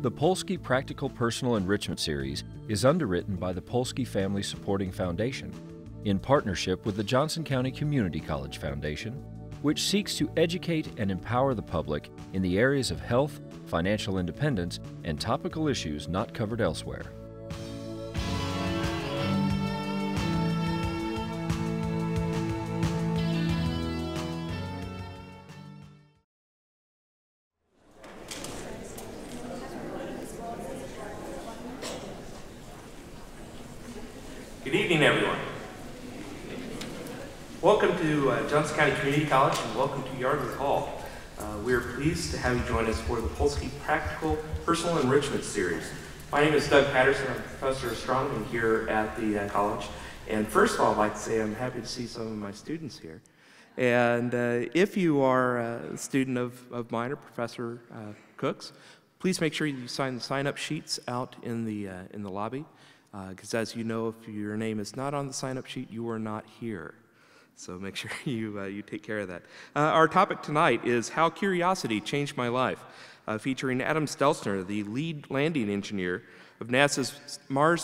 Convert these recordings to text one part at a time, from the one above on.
The Polsky Practical Personal Enrichment Series is underwritten by the Polsky Family Supporting Foundation in partnership with the Johnson County Community College Foundation, which seeks to educate and empower the public in the areas of health, financial independence, and topical issues not covered elsewhere. Good evening, everyone. Welcome to Johnson County Community College and welcome to Yardley Hall. We are pleased to have you join us for the Polsky Practical Personal Enrichment Series. My name is Doug Patterson. I'm a professor of astronomy here at the college. And first of all, I'd like to say I'm happy to see some of my students here. And if you are a student of mine or Professor Cook's, please make sure you sign the sign-up sheets out in the lobby. Because as you know, if your name is not on the sign-up sheet, you are not here. So make sure you take care of that. Our topic tonight is How Curiosity Changed My Life, featuring Adam Steltzner, the lead landing engineer of NASA's Mars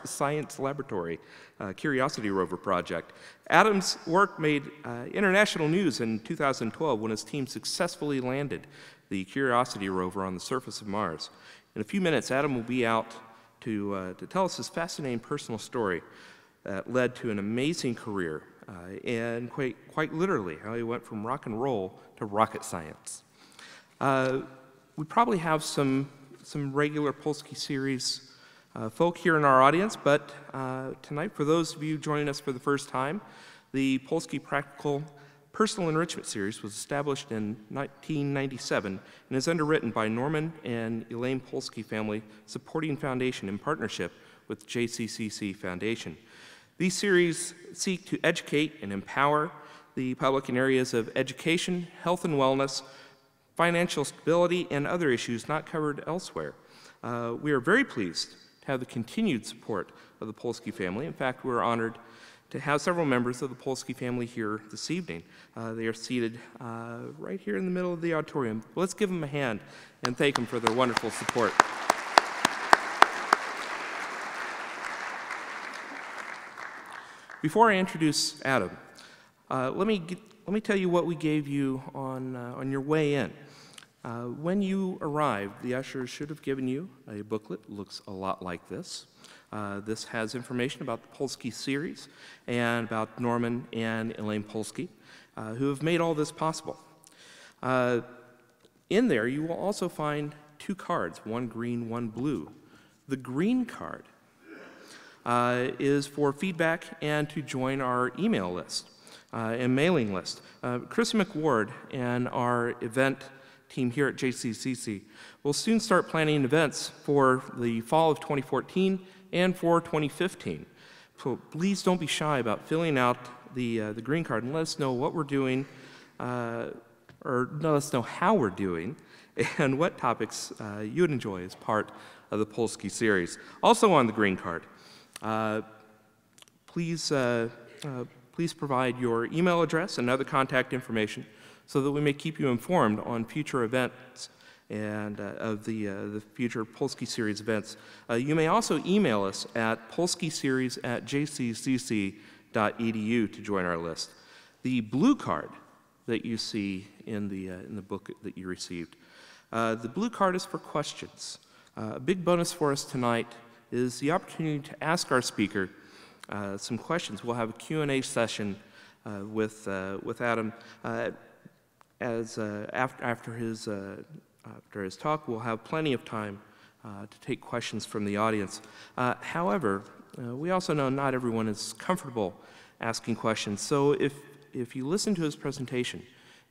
Science Laboratory Curiosity rover project. Adam's work made international news in 2012 when his team successfully landed the Curiosity rover on the surface of Mars. In a few minutes, Adam will be out to tell us his fascinating personal story that led to an amazing career, and quite literally, how he went from rock and roll to rocket science. We probably have some regular Polsky series folk here in our audience, but tonight, for those of you joining us for the first time, the Polsky Practical Personal Enrichment Series was established in 1997 and is underwritten by Norman and Elaine Polsky Family Supporting Foundation in partnership with JCCC Foundation. These series seek to educate and empower the public in areas of education, health and wellness, financial stability, and other issues not covered elsewhere. We are very pleased to have the continued support of the Polsky family. In fact, we're honored to have several members of the Polsky family here this evening. They are seated right here in the middle of the auditorium. Let's give them a hand and thank them for their wonderful support. Before I introduce Adam, let me tell you what we gave you on your way in. When you arrived, the ushers should have given you a booklet. It looks a lot like this. This has information about the Polsky series and about Norman and Elaine Polsky, who have made all this possible. In there, you will also find two cards, one green, one blue. The green card is for feedback and to join our email list and mailing list. Chris McWard and our event team here at JCCC will soon start planning events for the fall of 2014 and for 2015. So please don't be shy about filling out the green card and let us know what we're doing, or let us know how we're doing, and what topics you would enjoy as part of the Polsky series. Also on the green card, please provide your email address and other contact information so that we may keep you informed on future events and of the future Polsky series events. You may also email us at polskyseries@jccc.edu to join our list. The blue card that you see in the book that you received, the blue card is for questions. A big bonus for us tonight is the opportunity to ask our speaker some questions. We'll have a Q&A session with Adam after his talk. We'll have plenty of time to take questions from the audience. However, we also know not everyone is comfortable asking questions. So if you listen to his presentation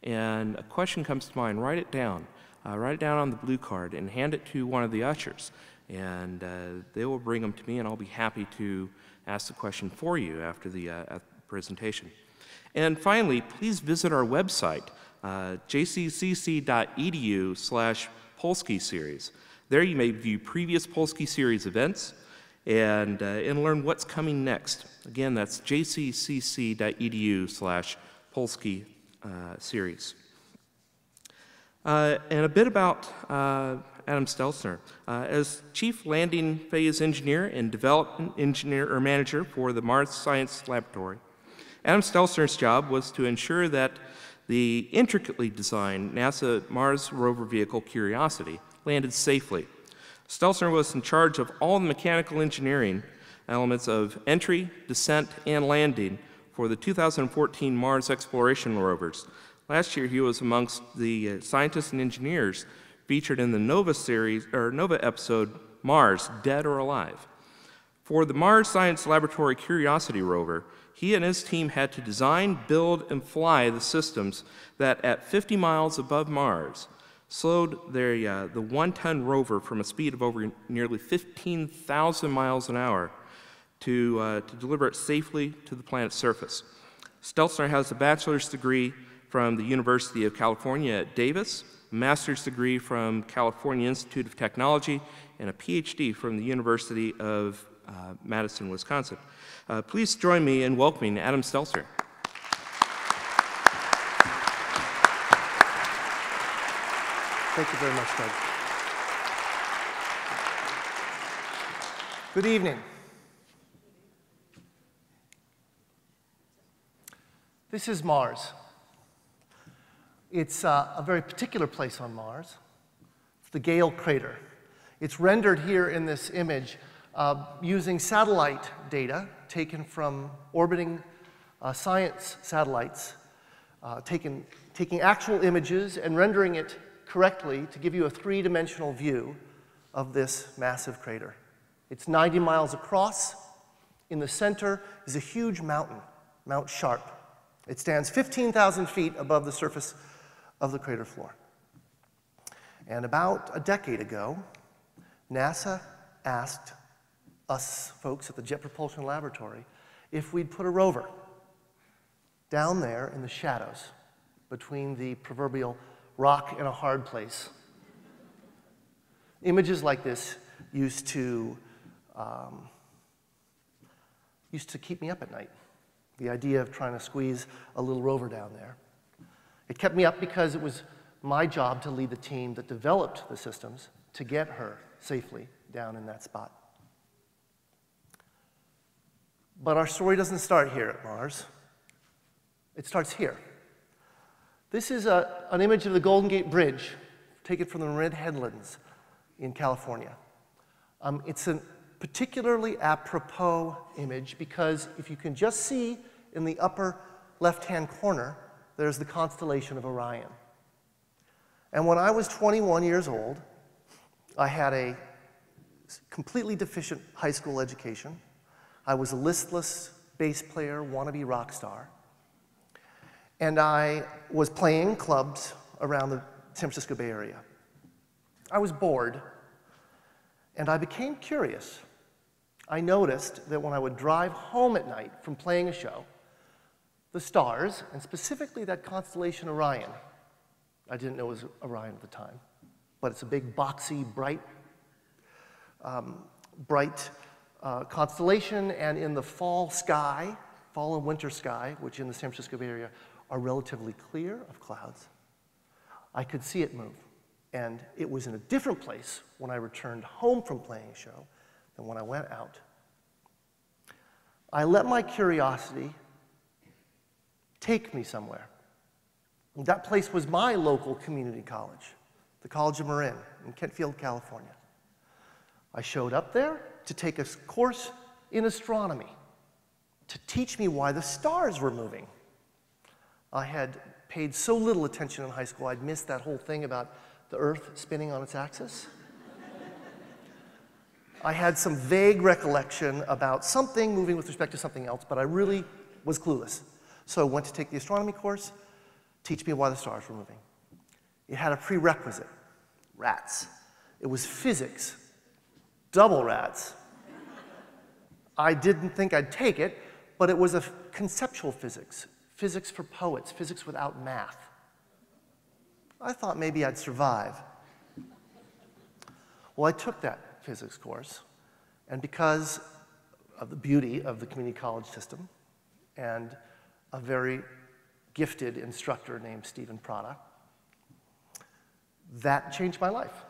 and a question comes to mind, write it down. Write it down on the blue card and hand it to one of the ushers. And they will bring them to me, and I'll be happy to ask the question for you after the presentation. And finally, please visit our website, jccc.edu/Polsky series. There you may view previous Polsky series events and learn what's coming next. Again, that's jccc.edu/Polsky series. And a bit about Adam Steltzner. As Chief Landing Phase Engineer and Development Engineer or Manager for the Mars Science Laboratory, Adam Steltzner's job was to ensure that the intricately designed NASA Mars rover vehicle Curiosity landed safely. Steltzner was in charge of all the mechanical engineering elements of entry, descent, and landing for the 2014 Mars exploration rovers. Last year, he was amongst the scientists and engineers featured in the Nova episode, Mars, Dead or Alive. For the Mars Science Laboratory Curiosity rover, he and his team had to design, build, and fly the systems that at 50 miles above Mars slowed the one-ton rover from a speed of over nearly 15,000 miles an hour to deliver it safely to the planet's surface. Steltzner has a bachelor's degree from the University of California at Davis, a master's degree from California Institute of Technology, and a PhD from the University of Madison, Wisconsin. Please join me in welcoming Adam Steltzner. Thank you very much, Doug. Good evening. This is Mars. It's a very particular place on Mars. It's the Gale crater. It's rendered here in this image using satellite data taken from orbiting science satellites, taking actual images and rendering it correctly to give you a three-dimensional view of this massive crater. It's 90 miles across. In the center is a huge mountain, Mount Sharp. It stands 15,000 feet above the surface of the crater floor. And about a decade ago, NASA asked us folks at the Jet Propulsion Laboratory if we'd put a rover down there in the shadows between the proverbial rock and a hard place. Images like this used to keep me up at night. The idea of trying to squeeze a little rover down there. It kept me up because it was my job to lead the team that developed the systems to get her safely down in that spot. But our story doesn't start here at Mars. It starts here. This is an image of the Golden Gate Bridge, taken from the Marin Headlands in California. It's a particularly apropos image because if you can just see in the upper left-hand corner, there's the constellation of Orion. And when I was 21 years old, I had a completely deficient high school education. I was a listless bass player, wannabe rock star. And I was playing clubs around the San Francisco Bay Area. I was bored, and I became curious. I noticed that when I would drive home at night from playing a show, the stars, and specifically that constellation Orion, I didn't know it was Orion at the time, but it's a big, boxy, bright constellation, and in the fall and winter sky, which in the San Francisco Bay Area are relatively clear of clouds, I could see it move. And it was in a different place when I returned home from playing a show than when I went out. I let my curiosity take me somewhere. And that place was my local community college, the College of Marin in Kentfield, California. I showed up there to take a course in astronomy, to teach me why the stars were moving. I had paid so little attention in high school, I'd missed that whole thing about the Earth spinning on its axis. I had some vague recollection about something moving with respect to something else, but I really was clueless. So I went to take the astronomy course, teach me why the stars were moving. It had a prerequisite, rats. It was physics, double rats. I didn't think I'd take it, but it was a conceptual physics, physics for poets, physics without math. I thought maybe I'd survive. Well, I took that physics course, and because of the beauty of the community college system and a very gifted instructor named Stephen Prada, That changed my life.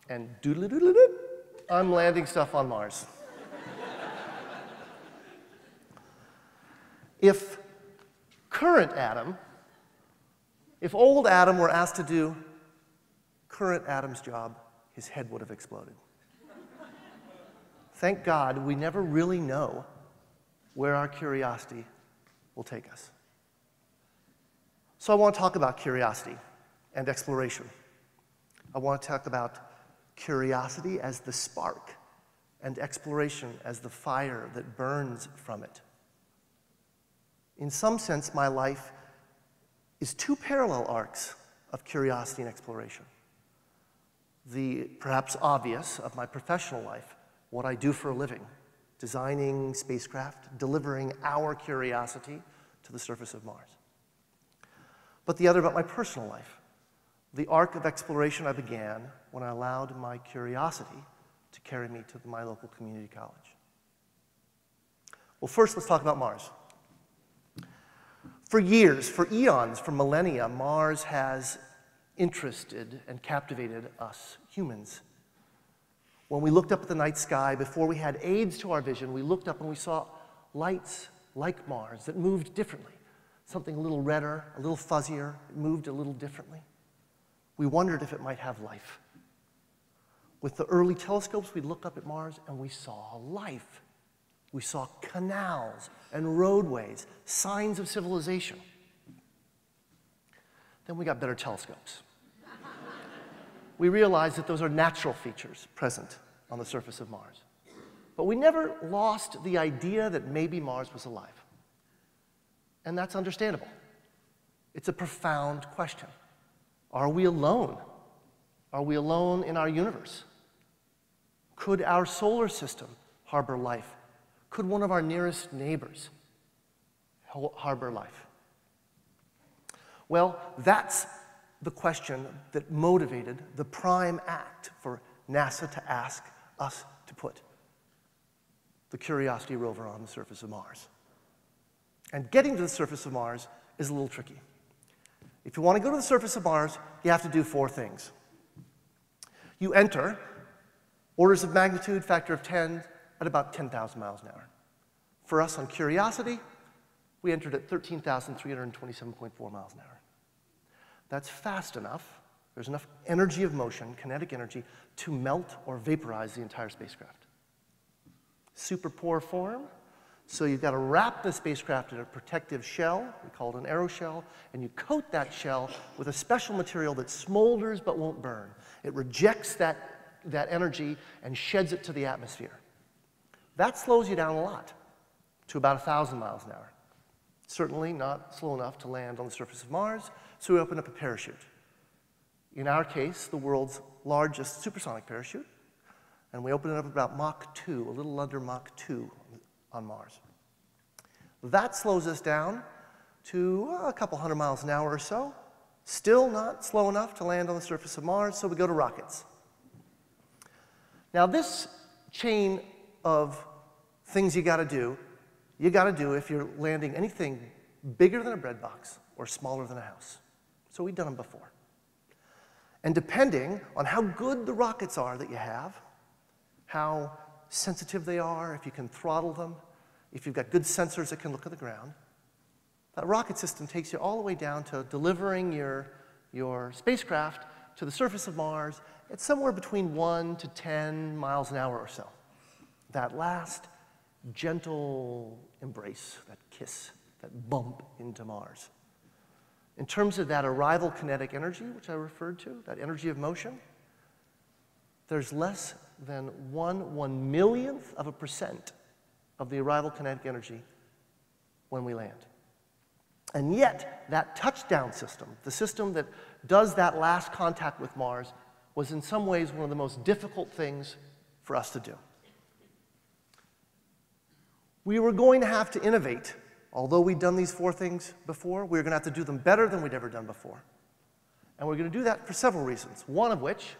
And doodle-doodle-doo, I'm landing stuff on Mars. If old Adam were asked to do current Adam's job, his head would have exploded. Thank God we never really know where our curiosity will take us. So I want to talk about curiosity and exploration. I want to talk about curiosity as the spark and exploration as the fire that burns from it. In some sense, my life is two parallel arcs of curiosity and exploration. The perhaps obvious of my professional life, what I do for a living, designing spacecraft, delivering our curiosity to the surface of Mars. But the other about my personal life, the arc of exploration I began when I allowed my curiosity to carry me to my local community college. Well, first, let's talk about Mars. For years, for eons, for millennia, Mars has interested and captivated us humans. When we looked up at the night sky, before we had aids to our vision, we looked up and we saw lights like Mars that moved differently. Something a little redder, a little fuzzier, it moved a little differently. We wondered if it might have life. With the early telescopes, we'd look up at Mars and we saw life. We saw canals and roadways, signs of civilization. Then we got better telescopes. We realized that those are natural features present on the surface of Mars. But we never lost the idea that maybe Mars was alive. And that's understandable. It's a profound question. Are we alone? Are we alone in our universe? Could our solar system harbor life? Could one of our nearest neighbors harbor life? Well, that's the question that motivated the prime act for NASA to ask us to put the Curiosity rover on the surface of Mars. And getting to the surface of Mars is a little tricky. If you want to go to the surface of Mars, you have to do 4 things. You enter, orders of magnitude, factor of 10, at about 10,000 miles an hour. For us on Curiosity, we entered at 13,327.4 miles an hour. That's fast enough. There's enough energy of motion, kinetic energy, to melt or vaporize the entire spacecraft. Super pore form. So you've got to wrap the spacecraft in a protective shell, we call it an aeroshell, and you coat that shell with a special material that smolders but won't burn. It rejects that energy and sheds it to the atmosphere. That slows you down a lot, to about 1,000 miles an hour. Certainly not slow enough to land on the surface of Mars, so we open up a parachute. In our case, the world's largest supersonic parachute, and we open it up about Mach 2, a little under Mach 2 on Mars. That slows us down to a couple hundred miles an hour or so. Still not slow enough to land on the surface of Mars, so we go to rockets. Now this chain of things you gotta do if you're landing anything bigger than a bread box or smaller than a house. So we've done them before. And depending on how good the rockets are that you have, how sensitive they are, if you can throttle them, if you've got good sensors that can look at the ground, that rocket system takes you all the way down to delivering your spacecraft to the surface of Mars at somewhere between 1 to 10 miles an hour or so. That last gentle embrace, that kiss, that bump into Mars. In terms of that arrival kinetic energy, which I referred to, that energy of motion, there's less than 1/1,000,000th of a percent of the arrival kinetic energy when we land. And yet, that touchdown system, the system that does that last contact with Mars, was in some ways one of the most difficult things for us to do. We were going to have to innovate. Although we'd done these 4 things before, we were going to have to do them better than we'd ever done before. And we're going to do that for several reasons. One of which,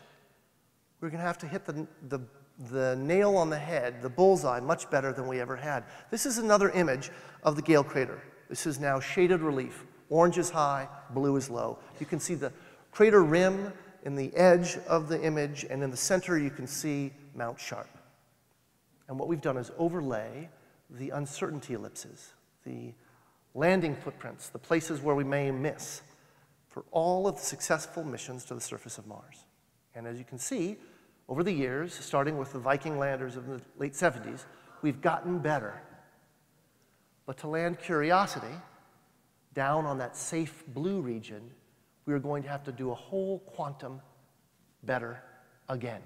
we're going to have to hit the nail on the head, the bullseye, much better than we ever had. This is another image of the Gale crater. This is now shaded relief. Orange is high, blue is low. You can see the crater rim in the edge of the image, and in the center you can see Mount Sharp. And what we've done is overlay the uncertainty ellipses, the landing footprints, the places where we may miss, for all of the successful missions to the surface of Mars. And as you can see, over the years, starting with the Viking landers of the late 70s, we've gotten better. But to land Curiosity down on that safe blue region, we are going to have to do a whole quantum better again.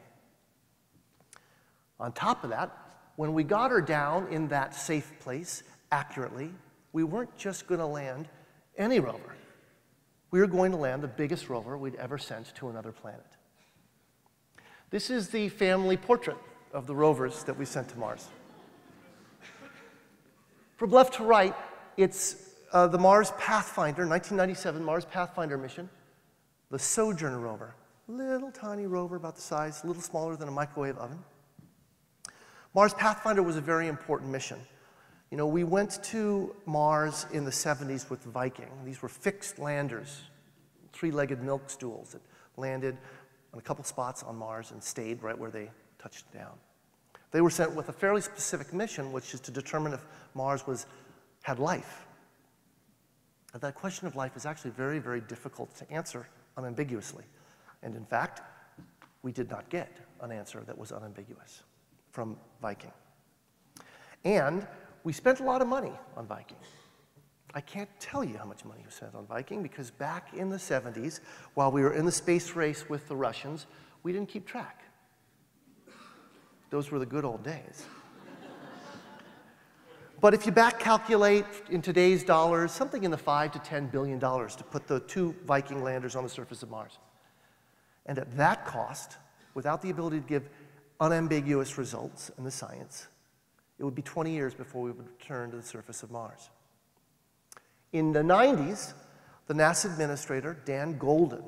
On top of that, when we got her down in that safe place accurately, we weren't just going to land any rover. We were going to land the biggest rover we'd ever sent to another planet. This is the family portrait of the rovers that we sent to Mars. From left to right, it's the Mars Pathfinder, 1997 Mars Pathfinder mission, the Sojourner rover. Little tiny rover about the size, a little smaller than a microwave oven. Mars Pathfinder was a very important mission. You know, we went to Mars in the 70s with Viking. These were fixed landers, three-legged milk stools that landed on a couple spots on Mars and stayed right where they touched down. They were sent with a fairly specific mission, which is to determine if Mars had life. And that question of life is actually very, very difficult to answer unambiguously. And in fact, we did not get an answer that was unambiguous from Viking. And we spent a lot of money on Viking. I can't tell you how much money was spent on Viking because back in the 70s, while we were in the space race with the Russians, we didn't keep track. Those were the good old days. But if you back calculate in today's dollars, something in the $5 to $10 billion to put the 2 Viking landers on the surface of Mars. And at that cost, without the ability to give unambiguous results in the science, it would be 20 years before we would return to the surface of Mars. In the 90s, the NASA administrator, Dan Golden,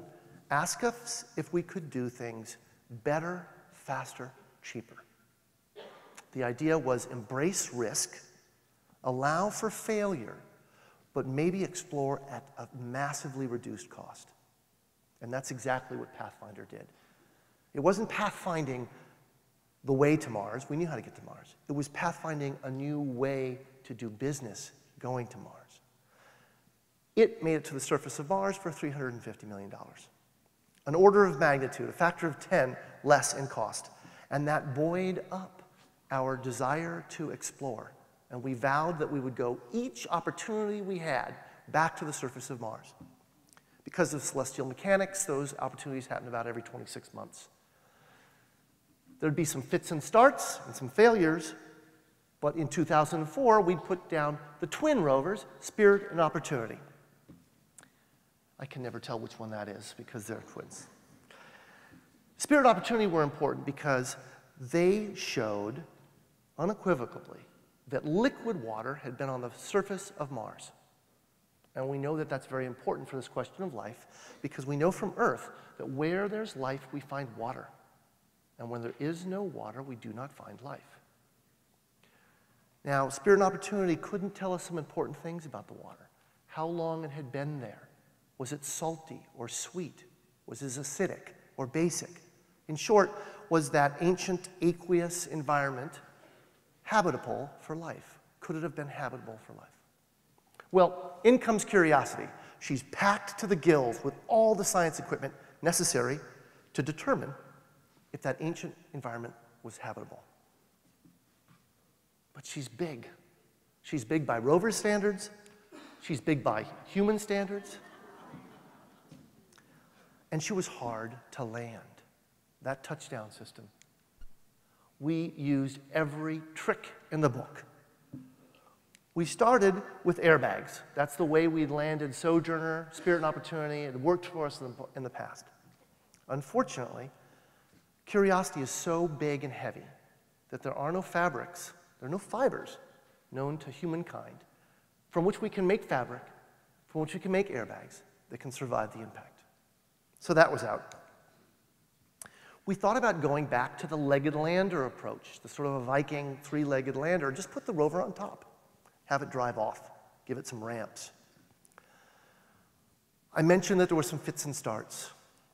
asked us if we could do things better, faster, cheaper. The idea was embrace risk, allow for failure, but maybe explore at a massively reduced cost. And that's exactly what Pathfinder did. It wasn't pathfinding the way to Mars. We knew how to get to Mars. It was pathfinding a new way to do business going to Mars. It made it to the surface of Mars for $350 million. An order of magnitude, a factor of 10 less in cost. And that buoyed up our desire to explore. And we vowed that we would go each opportunity we had back to the surface of Mars. Because of celestial mechanics, those opportunities happen about every 26 months. There'd be some fits and starts and some failures, but in 2004, we put down the twin rovers, Spirit and Opportunity. I can never tell which one that is because they're twins. Spirit and Opportunity were important because they showed unequivocally that liquid water had been on the surface of Mars. And we know that that's very important for this question of life because we know from Earth that where there's life, we find water. And when there is no water, we do not find life. Now, Spirit and Opportunity couldn't tell us some important things about the water. How long it had been there. Was it salty or sweet? Was it acidic or basic? In short, was that ancient aqueous environment habitable for life? Could it have been habitable for life? Well, in comes Curiosity. She's packed to the gills with all the science equipment necessary to determine if that ancient environment was habitable. But she's big. She's big by rover standards. She's big by human standards. And she was hard to land. That touchdown system. We used every trick in the book. We started with airbags. That's the way we landed Sojourner, Spirit and Opportunity. It worked for us in the past. Unfortunately, Curiosity is so big and heavy that there are no fabrics, there are no fibers known to humankind from which we can make fabric, from which we can make airbags that can survive the impact. So that was out. We thought about going back to the legged lander approach, the sort of a Viking three-legged lander, just put the rover on top, have it drive off, give it some ramps. I mentioned that there were some fits and starts.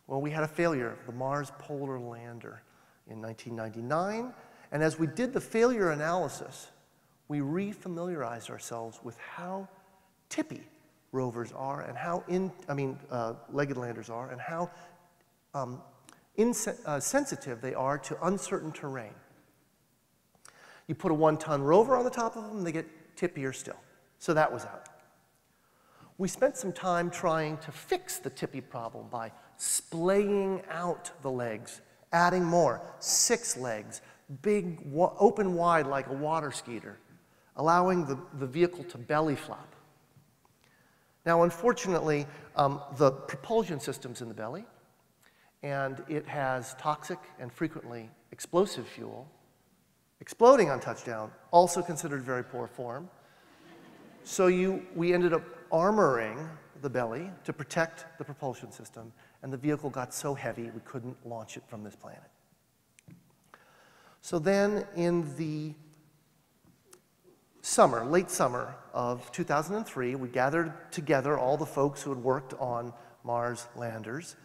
Well, we had a failure, the Mars Polar Lander in 1999, and as we did the failure analysis, we re-familiarized ourselves with how tippy rovers are and how legged landers are, and how sensitive they are to uncertain terrain. You put a 1-ton rover on the top of them, they get tippier still. So that was out. We spent some time trying to fix the tippy problem by splaying out the legs, adding more, 6 legs, big, open wide like a water skeeter, allowing the vehicle to belly flop. Now, unfortunately, the propulsion system's in the belly, and it has toxic and frequently explosive fuel. Exploding on touchdown, also considered very poor form. So we ended up armoring the belly to protect the propulsion system, and the vehicle got so heavy we couldn't launch it from this planet. So then in the summer, late summer of 2003, we gathered together all the folks who had worked on Mars landers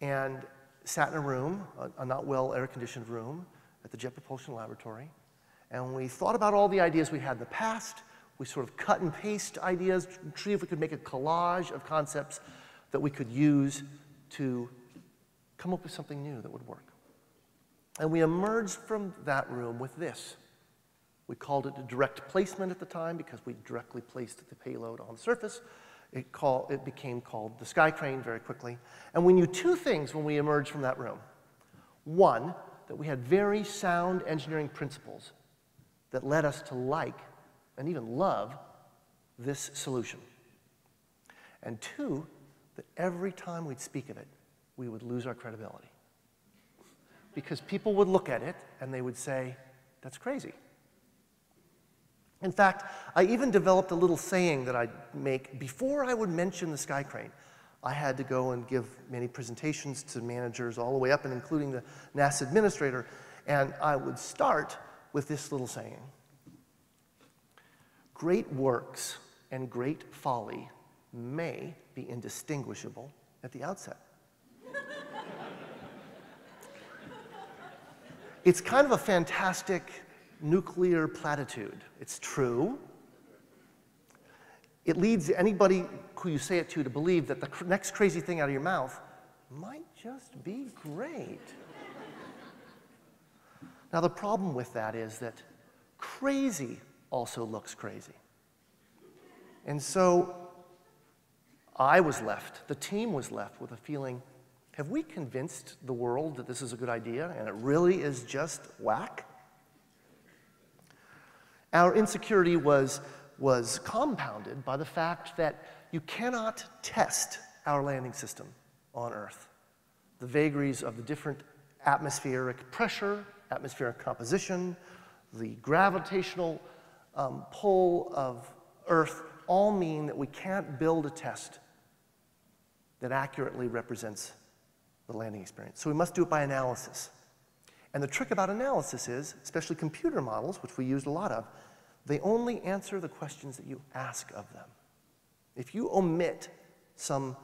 and sat in a room, a not well air-conditioned room at the Jet Propulsion Laboratory, and we thought about all the ideas we had in the past. We sort of cut and paste ideas, see if we could make a collage of concepts that we could use to come up with something new that would work. And we emerged from that room with this. We called it a direct placement at the time because we directly placed the payload on the surface. It became called the Sky Crane very quickly. And we knew 2 things when we emerged from that room. One, that we had very sound engineering principles that led us to like and even love this solution. And 2, that every time we'd speak of it, we would lose our credibility. Because people would look at it and they would say, that's crazy. In fact, I even developed a little saying that I'd make before I would mention the Sky Crane. I had to go and give many presentations to managers all the way up and including the NASA administrator, and I would start with this little saying. Great works and great folly may be indistinguishable at the outset. It's kind of a fantastic nuclear platitude. It's true. It leads anybody who you say it to believe that the next crazy thing out of your mouth might just be great. Now, the problem with that is that crazy also looks crazy. And so I was left, the team was left with a feeling, have we convinced the world that this is a good idea and it really is just whack? Our insecurity was compounded by the fact that you cannot test our landing system on Earth. The vagaries of the different atmospheric pressure, atmospheric composition, the gravitational pull of Earth all mean that we can't build a test that accurately represents the landing experience. So we must do it by analysis. And the trick about analysis is, especially computer models, which we used a lot of, they only answer the questions that you ask of them. If you omit some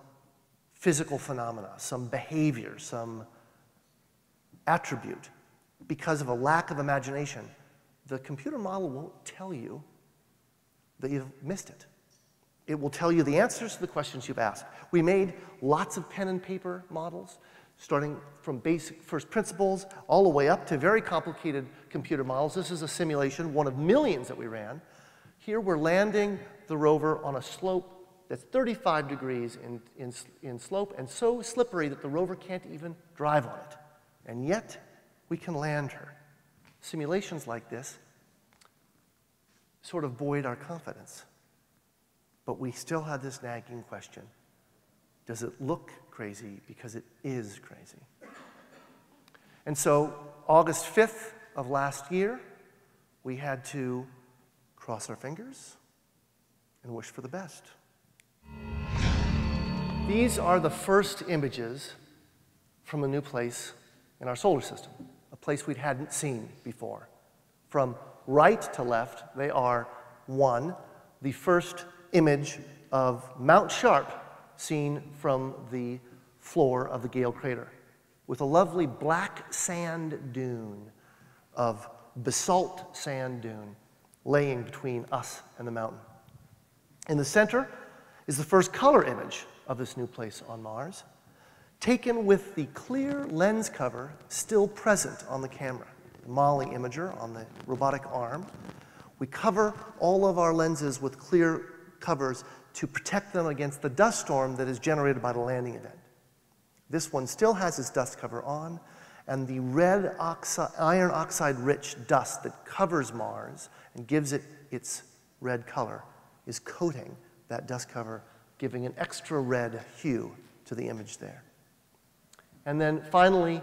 physical phenomena, some behavior, some attribute, because of a lack of imagination, the computer model won't tell you that you've missed it. It will tell you the answers to the questions you've asked. We made lots of pen and paper models, starting from basic first principles all the way up to very complicated computer models. This is a simulation, one of millions that we ran. Here we're landing the rover on a slope that's 35 degrees in slope and so slippery that the rover can't even drive on it. And yet, we can land her. Simulations like this sort of void our confidence. But we still had this nagging question. Does it look crazy? Because it is crazy. And so, August 5th of last year, we had to cross our fingers and wish for the best. These are the first images from a new place in our solar system, a place we hadn't seen before. From right to left, they are, one, the first image of Mount Sharp seen from the floor of the Gale crater with a lovely black sand dune of basalt sand dune laying between us and the mountain. In the center is the first color image of this new place on Mars, taken with the clear lens cover still present on the camera. The Molly imager on the robotic arm. We cover all of our lenses with clear covers to protect them against the dust storm that is generated by the landing event. This one still has its dust cover on, and the red iron oxide-rich dust that covers Mars and gives it its red color is coating that dust cover, giving an extra red hue to the image there. And then finally,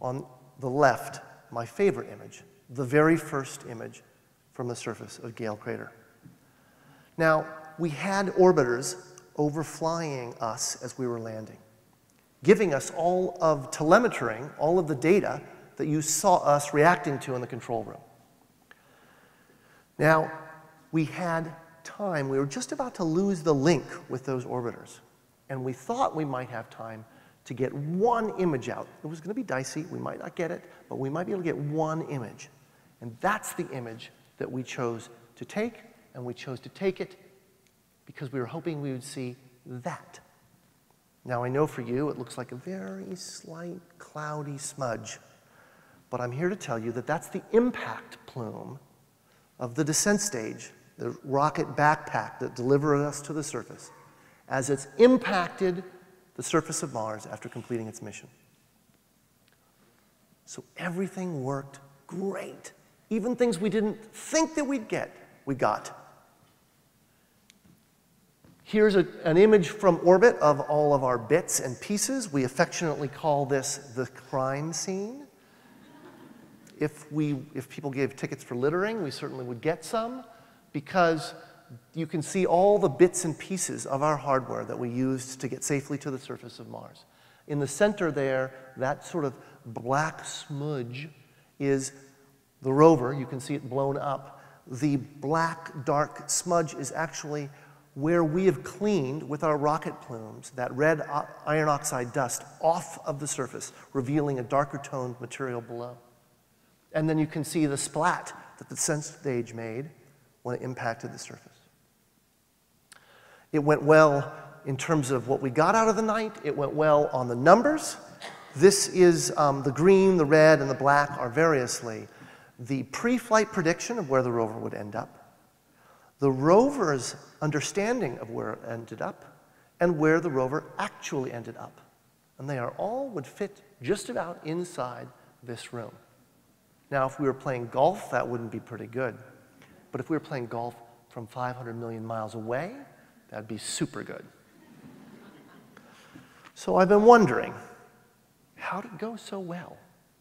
on the left, my favorite image, the very first image from the surface of Gale crater. Now, we had orbiters overflying us as we were landing, giving us all of telemetering, all of the data that you saw us reacting to in the control room. Now, we had time. We were just about to lose the link with those orbiters, and we thought we might have time to get one image out. It was going to be dicey. We might not get it, but we might be able to get one image. And that's the image that we chose to take, and we chose to take it because we were hoping we would see that. Now, I know for you it looks like a very slight, cloudy smudge, but I'm here to tell you that that's the impact plume of the descent stage, the rocket backpack that delivered us to the surface, as it's impacted the surface of Mars after completing its mission. So everything worked great. Even things we didn't think that we'd get, we got. Here's an image from orbit of all of our bits and pieces. We affectionately call this the crime scene. If people gave tickets for littering, we certainly would get some, because you can see all the bits and pieces of our hardware that we used to get safely to the surface of Mars. In the center there, that sort of black smudge is the rover. You can see it blown up. The black, dark smudge is actually where we have cleaned with our rocket plumes that red iron oxide dust off of the surface, revealing a darker toned material below. And then you can see the splat that the descent stage made when it impacted the surface. It went well in terms of what we got out of the night. It went well on the numbers. This is the green, the red, and the black are variously the pre-flight prediction of where the rover would end up, the rover's understanding of where it ended up, and where the rover actually ended up. And they all would fit just about inside this room. Now, if we were playing golf, that wouldn't be pretty good. But if we were playing golf from 500 million miles away, that'd be super good. So I've been wondering, how did it go so well?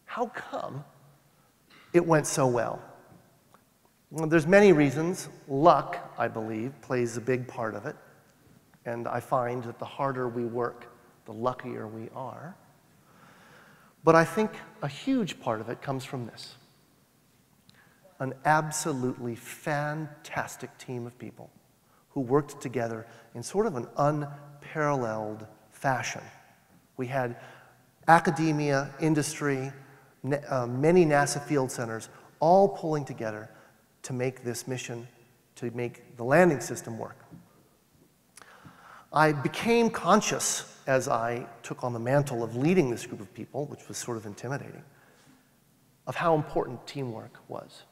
How come it went so well? Well, there's many reasons. Luck, I believe, plays a big part of it. And I find that the harder we work, the luckier we are. But I think a huge part of it comes from this: an absolutely fantastic team of people who worked together in sort of an unparalleled fashion. We had academia, industry, many NASA field centers all pulling together to make this mission, to make the landing system work. I became conscious as I took on the mantle of leading this group of people, which was sort of intimidating, of how important teamwork was.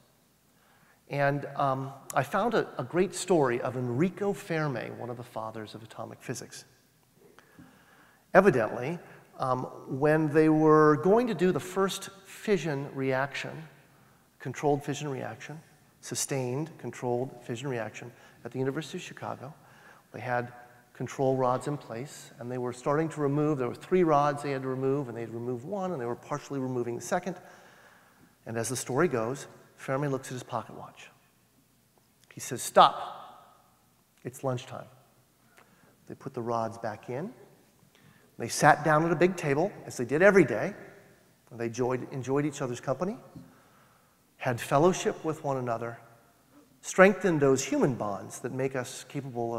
And I found a great story of Enrico Fermi, one of the fathers of atomic physics. Evidently, when they were going to do the first fission reaction, controlled fission reaction, sustained controlled fission reaction at the University of Chicago, they had control rods in place, and they were starting to remove. There were 3 rods they had to remove, and they had removed one, and they were partially removing the second. And as the story goes, Fermi looks at his pocket watch. He says, "Stop. It's lunchtime." They put the rods back in. They sat down at a big table, as they did every day. And they enjoyed each other's company, had fellowship with one another, strengthened those human bonds that make us capable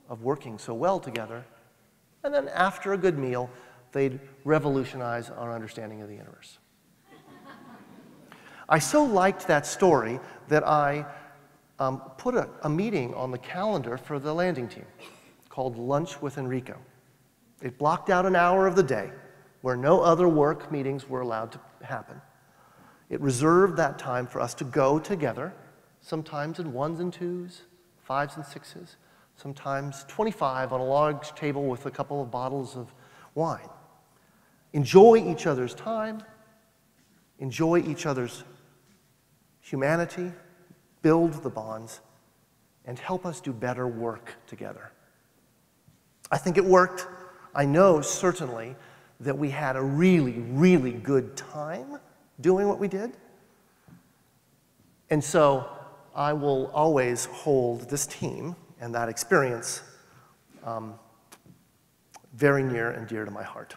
of working so well together, And then after a good meal, they'd revolutionize our understanding of the universe. I so liked that story that I put a meeting on the calendar for the landing team called Lunch with Enrico. It blocked out an hour of the day where no other work meetings were allowed to happen. It reserved that time for us to go together, sometimes in 1s and 2s, 5s and 6s, sometimes 25 on a large table with a couple of bottles of wine. Enjoy each other's time, enjoy each other's humanity, build the bonds, and help us do better work together. I think it worked. I know certainly that we had a really, really good time doing what we did. And so I will always hold this team and that experience very near and dear to my heart.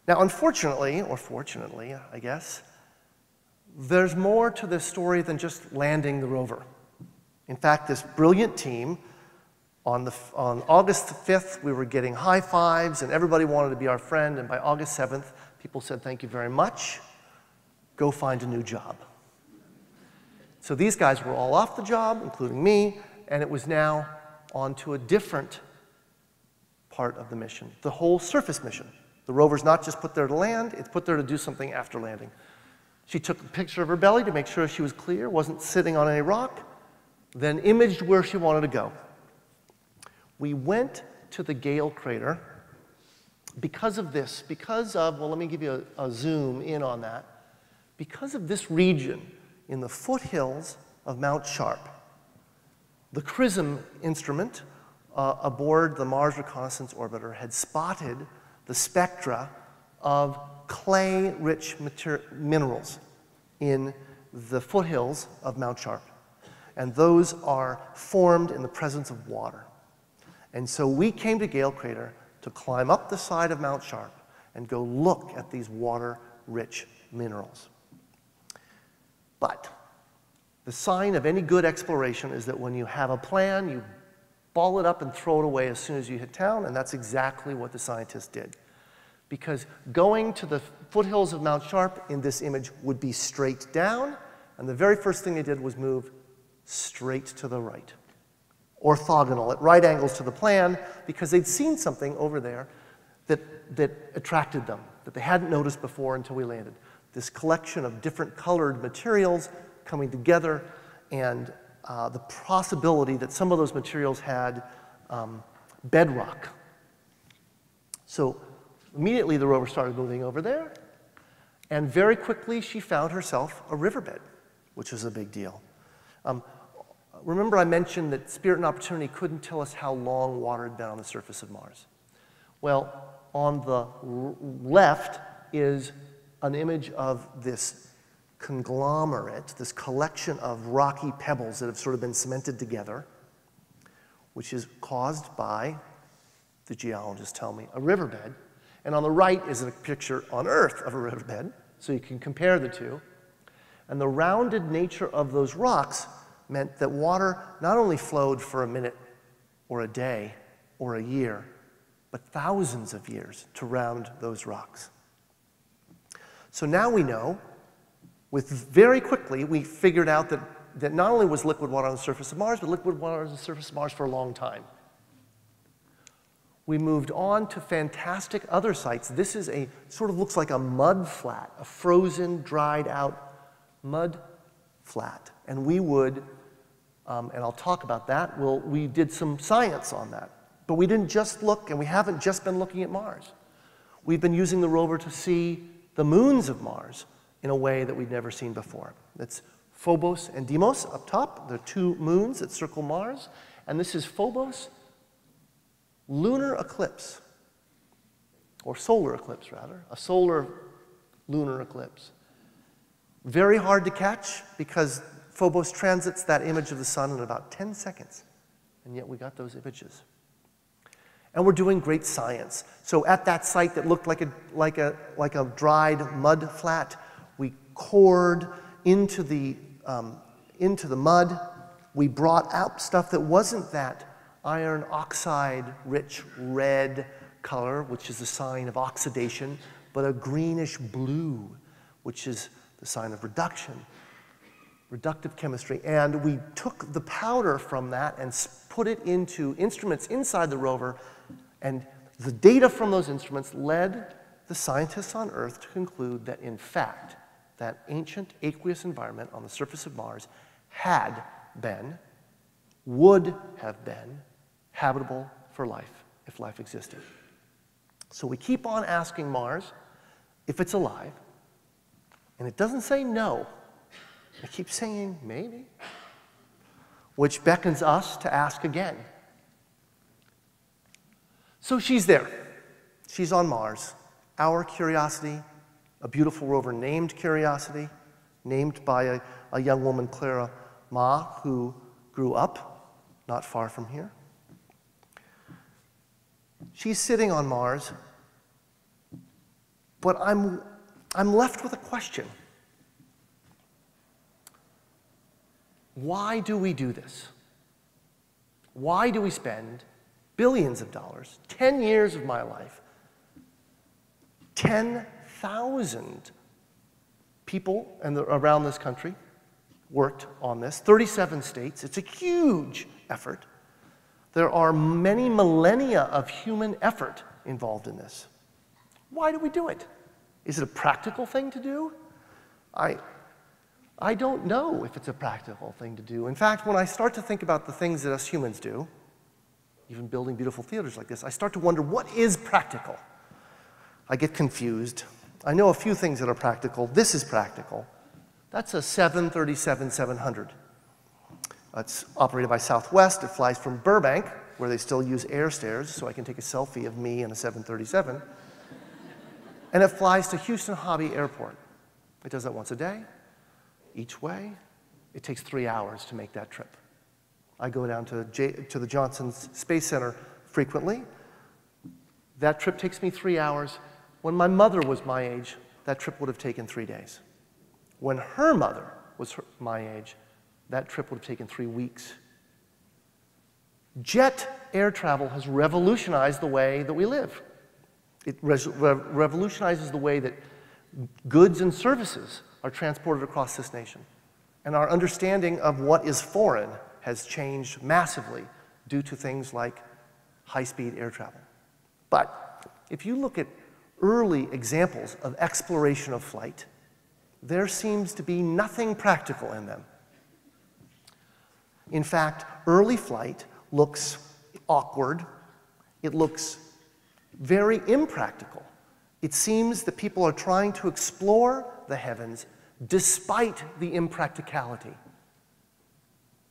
Now, unfortunately, or fortunately, I guess, there's more to this story than just landing the rover. In fact, this brilliant team, on August 5th, we were getting high fives, and everybody wanted to be our friend, and by August 7th, people said, "Thank you very much. Go find a new job." So these guys were all off the job, including me, and it was now on to a different part of the mission, the whole surface mission. The rover's not just put there to land, it's put there to do something after landing. She took a picture of her belly to make sure she was clear, wasn't sitting on any rock, then imaged where she wanted to go. We went to the Gale crater because of this, well, let me give you a zoom in on that. Because of this region in the foothills of Mount Sharp, the XRISM instrument aboard the Mars Reconnaissance Orbiter had spotted the spectra of clay-rich minerals in the foothills of Mount Sharp. And those are formed in the presence of water. And so we came to Gale Crater to climb up the side of Mount Sharp and go look at these water-rich minerals. But the sign of any good exploration is that when you have a plan, you ball it up and throw it away as soon as you hit town, and that's exactly what the scientists did. Because going to the foothills of Mount Sharp in this image would be straight down, and the very first thing they did was move straight to the right, orthogonal, at right angles to the plan, because they'd seen something over there that attracted them, that they hadn't noticed before until we landed. This collection of different colored materials coming together, and the possibility that some of those materials had bedrock. So immediately the rover started moving over there, and very quickly she found herself a riverbed, which was a big deal. Remember I mentioned that Spirit and Opportunity couldn't tell us how long water had been on the surface of Mars. Well, on the left is an image of this conglomerate, this collection of rocky pebbles that have sort of been cemented together, which is caused by, the geologists tell me, a riverbed. And on the right is a picture on Earth of a riverbed, so you can compare the two. And the rounded nature of those rocks meant that water not only flowed for a minute or a day or a year, but thousands of years to round those rocks. So now we know, very quickly, we figured out that not only was liquid water on the surface of Mars, but liquid water on the surface of Mars for a long time. We moved on to fantastic other sites. This is sort of looks like a mud flat, a frozen, dried out mud flat. And we would, and I'll talk about that, we did some science on that. But we didn't just look, and we haven't just been looking at Mars. We've been using the rover to see the moons of Mars in a way that we'd never seen before. That's Phobos and Deimos up top. They're two moons that circle Mars. And this is Phobos lunar eclipse, or solar eclipse, rather, a solar lunar eclipse. Very hard to catch because Phobos transits that image of the sun in about 10 seconds, and yet we got those images. And we're doing great science. So at that site that looked like a dried mud flat, we cored into the mud. We brought out stuff that wasn't that iron oxide-rich red color, which is the sign of oxidation, but a greenish blue, which is the sign of reduction, reductive chemistry. And we took the powder from that and put it into instruments inside the rover, and the data from those instruments led the scientists on Earth to conclude that, in fact, that ancient aqueous environment on the surface of Mars had been, would have been, habitable for life if life existed. So we keep on asking Mars if it's alive, and it doesn't say no. It keeps saying maybe, which beckons us to ask again. So she's there. She's on Mars. Our Curiosity, a beautiful rover named Curiosity, named by a young woman, Clara Ma, who grew up not far from here. She's sitting on Mars, but I'm left with a question. Why do we do this? Why do we spend billions of dollars, 10 years of my life, 10,000 people around this country worked on this, 37 states. It's a huge effort. There are many millennia of human effort involved in this. Why do we do it? Is it a practical thing to do? I don't know if it's a practical thing to do. In fact, when I start to think about the things that us humans do, even building beautiful theaters like this, I start to wonder, what is practical? I get confused. I know a few things that are practical. This is practical. That's a 737-700. It's operated by Southwest. It flies from Burbank, where they still use air stairs, so I can take a selfie of me in a 737. And it flies to Houston Hobby Airport. It does that once a day, each way. It takes 3 hours to make that trip. I go down to the Johnson Space Center frequently. That trip takes me 3 hours. When my mother was my age, that trip would have taken 3 days. When her mother was my age, that trip would have taken 3 weeks. Jet air travel has revolutionized the way that we live. It revolutionizes the way that goods and services are transported across this nation. And our understanding of what is foreign has changed massively due to things like high-speed air travel. But if you look at early examples of exploration of flight, there seems to be nothing practical in them. In fact, early flight looks awkward. It looks very impractical. It seems that people are trying to explore the heavens despite the impracticality.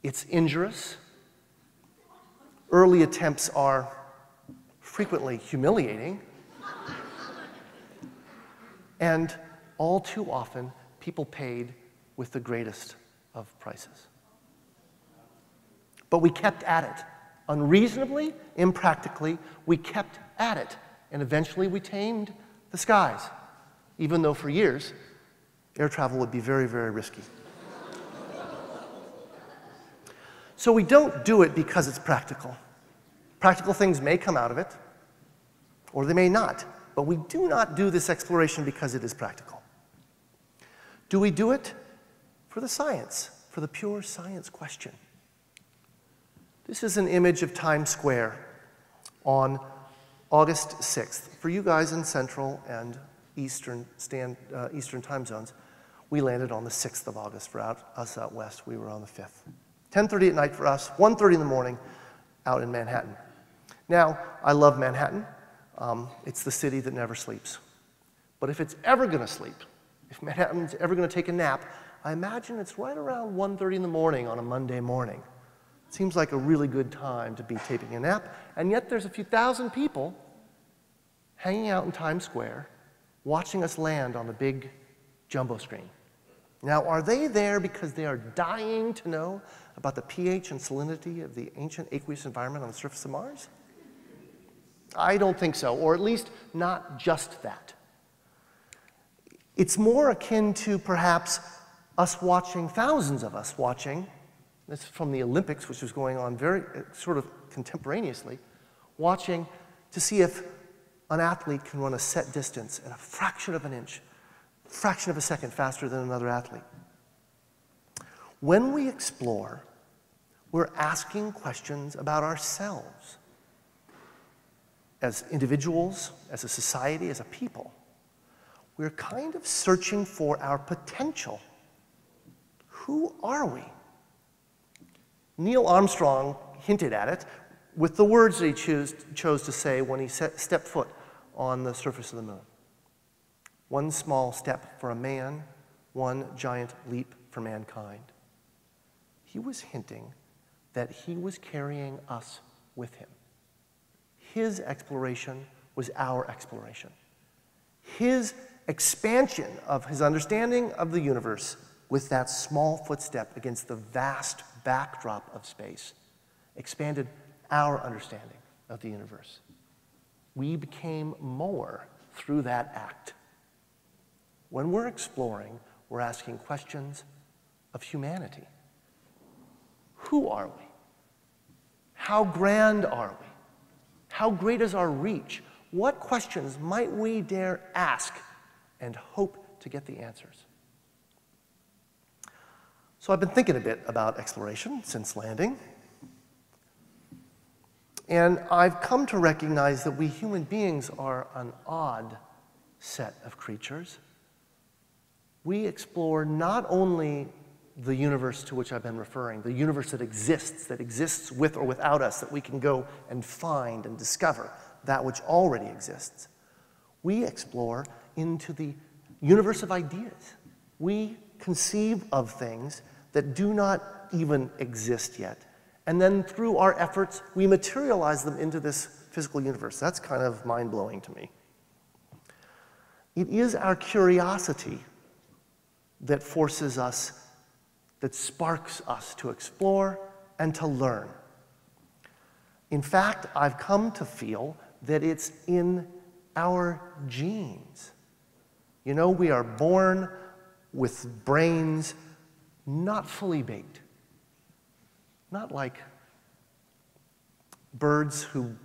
It's injurious. Early attempts are frequently humiliating. And all too often, people paid with the greatest of prices. But we kept at it. Unreasonably, impractically, we kept at it. And eventually we tamed the skies, even though for years, air travel would be very, very risky. So we don't do it because it's practical. Practical things may come out of it, or they may not. But we do not do this exploration because it is practical. Do we do it for the science, for the pure science question? This is an image of Times Square on August 6th. For you guys in Central and Eastern time zones, we landed on the 6th of August. For us out west, we were on the 5th. 10:30 at night for us, 1:30 in the morning out in Manhattan. Now, I love Manhattan. It's the city that never sleeps. But if it's ever going to sleep, if Manhattan's ever going to take a nap, I imagine it's right around 1:30 in the morning on a Monday morning. Seems like a really good time to be taking a nap, and yet there's a few thousand people hanging out in Times Square watching us land on the big jumbo screen. Now, are they there because they are dying to know about the pH and salinity of the ancient aqueous environment on the surface of Mars? I don't think so, or at least not just that. It's more akin to perhaps us watching, thousands of us watching, this is from the Olympics, which was going on very sort of contemporaneously, watching to see if an athlete can run a set distance at a fraction of an inch, fraction of a second faster than another athlete. When we explore, we're asking questions about ourselves as individuals, as a society, as a people. We're kind of searching for our potential. Who are we? Neil Armstrong hinted at it with the words that he chose to say when he stepped foot on the surface of the moon. One small step for a man, one giant leap for mankind. He was hinting that he was carrying us with him. His exploration was our exploration. His expansion of his understanding of the universe with that small footstep against the vast backdrop of space expanded our understanding of the universe. We became more through that act. When we're exploring, we're asking questions of humanity. Who are we? How grand are we? How great is our reach? What questions might we dare ask and hope to get the answers? So I've been thinking a bit about exploration since landing. And I've come to recognize that we human beings are an odd set of creatures. We explore not only the universe to which I've been referring, the universe that exists with or without us, that we can go and find and discover, that which already exists. We explore into the universe of ideas. We conceive of things that do not even exist yet. And then through our efforts, we materialize them into this physical universe. That's kind of mind-blowing to me. It is our curiosity that forces us, that sparks us to explore and to learn. In fact, I've come to feel that it's in our genes. You know, we are born with brains not fully baked. Not like birds who,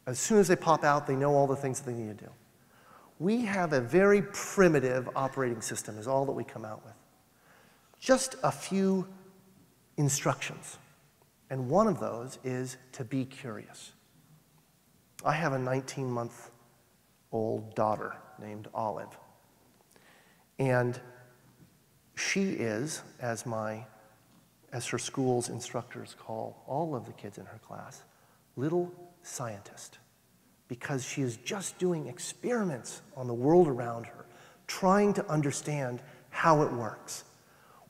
as soon as they pop out, they know all the things that they need to do. We have a very primitive operating system is all that we come out with. Just a few instructions. And one of those is to be curious. I have a 19-month-old daughter named Olive. And she is, as her school's instructors call all of the kids in her class, little scientist. Because she is just doing experiments on the world around her, trying to understand how it works.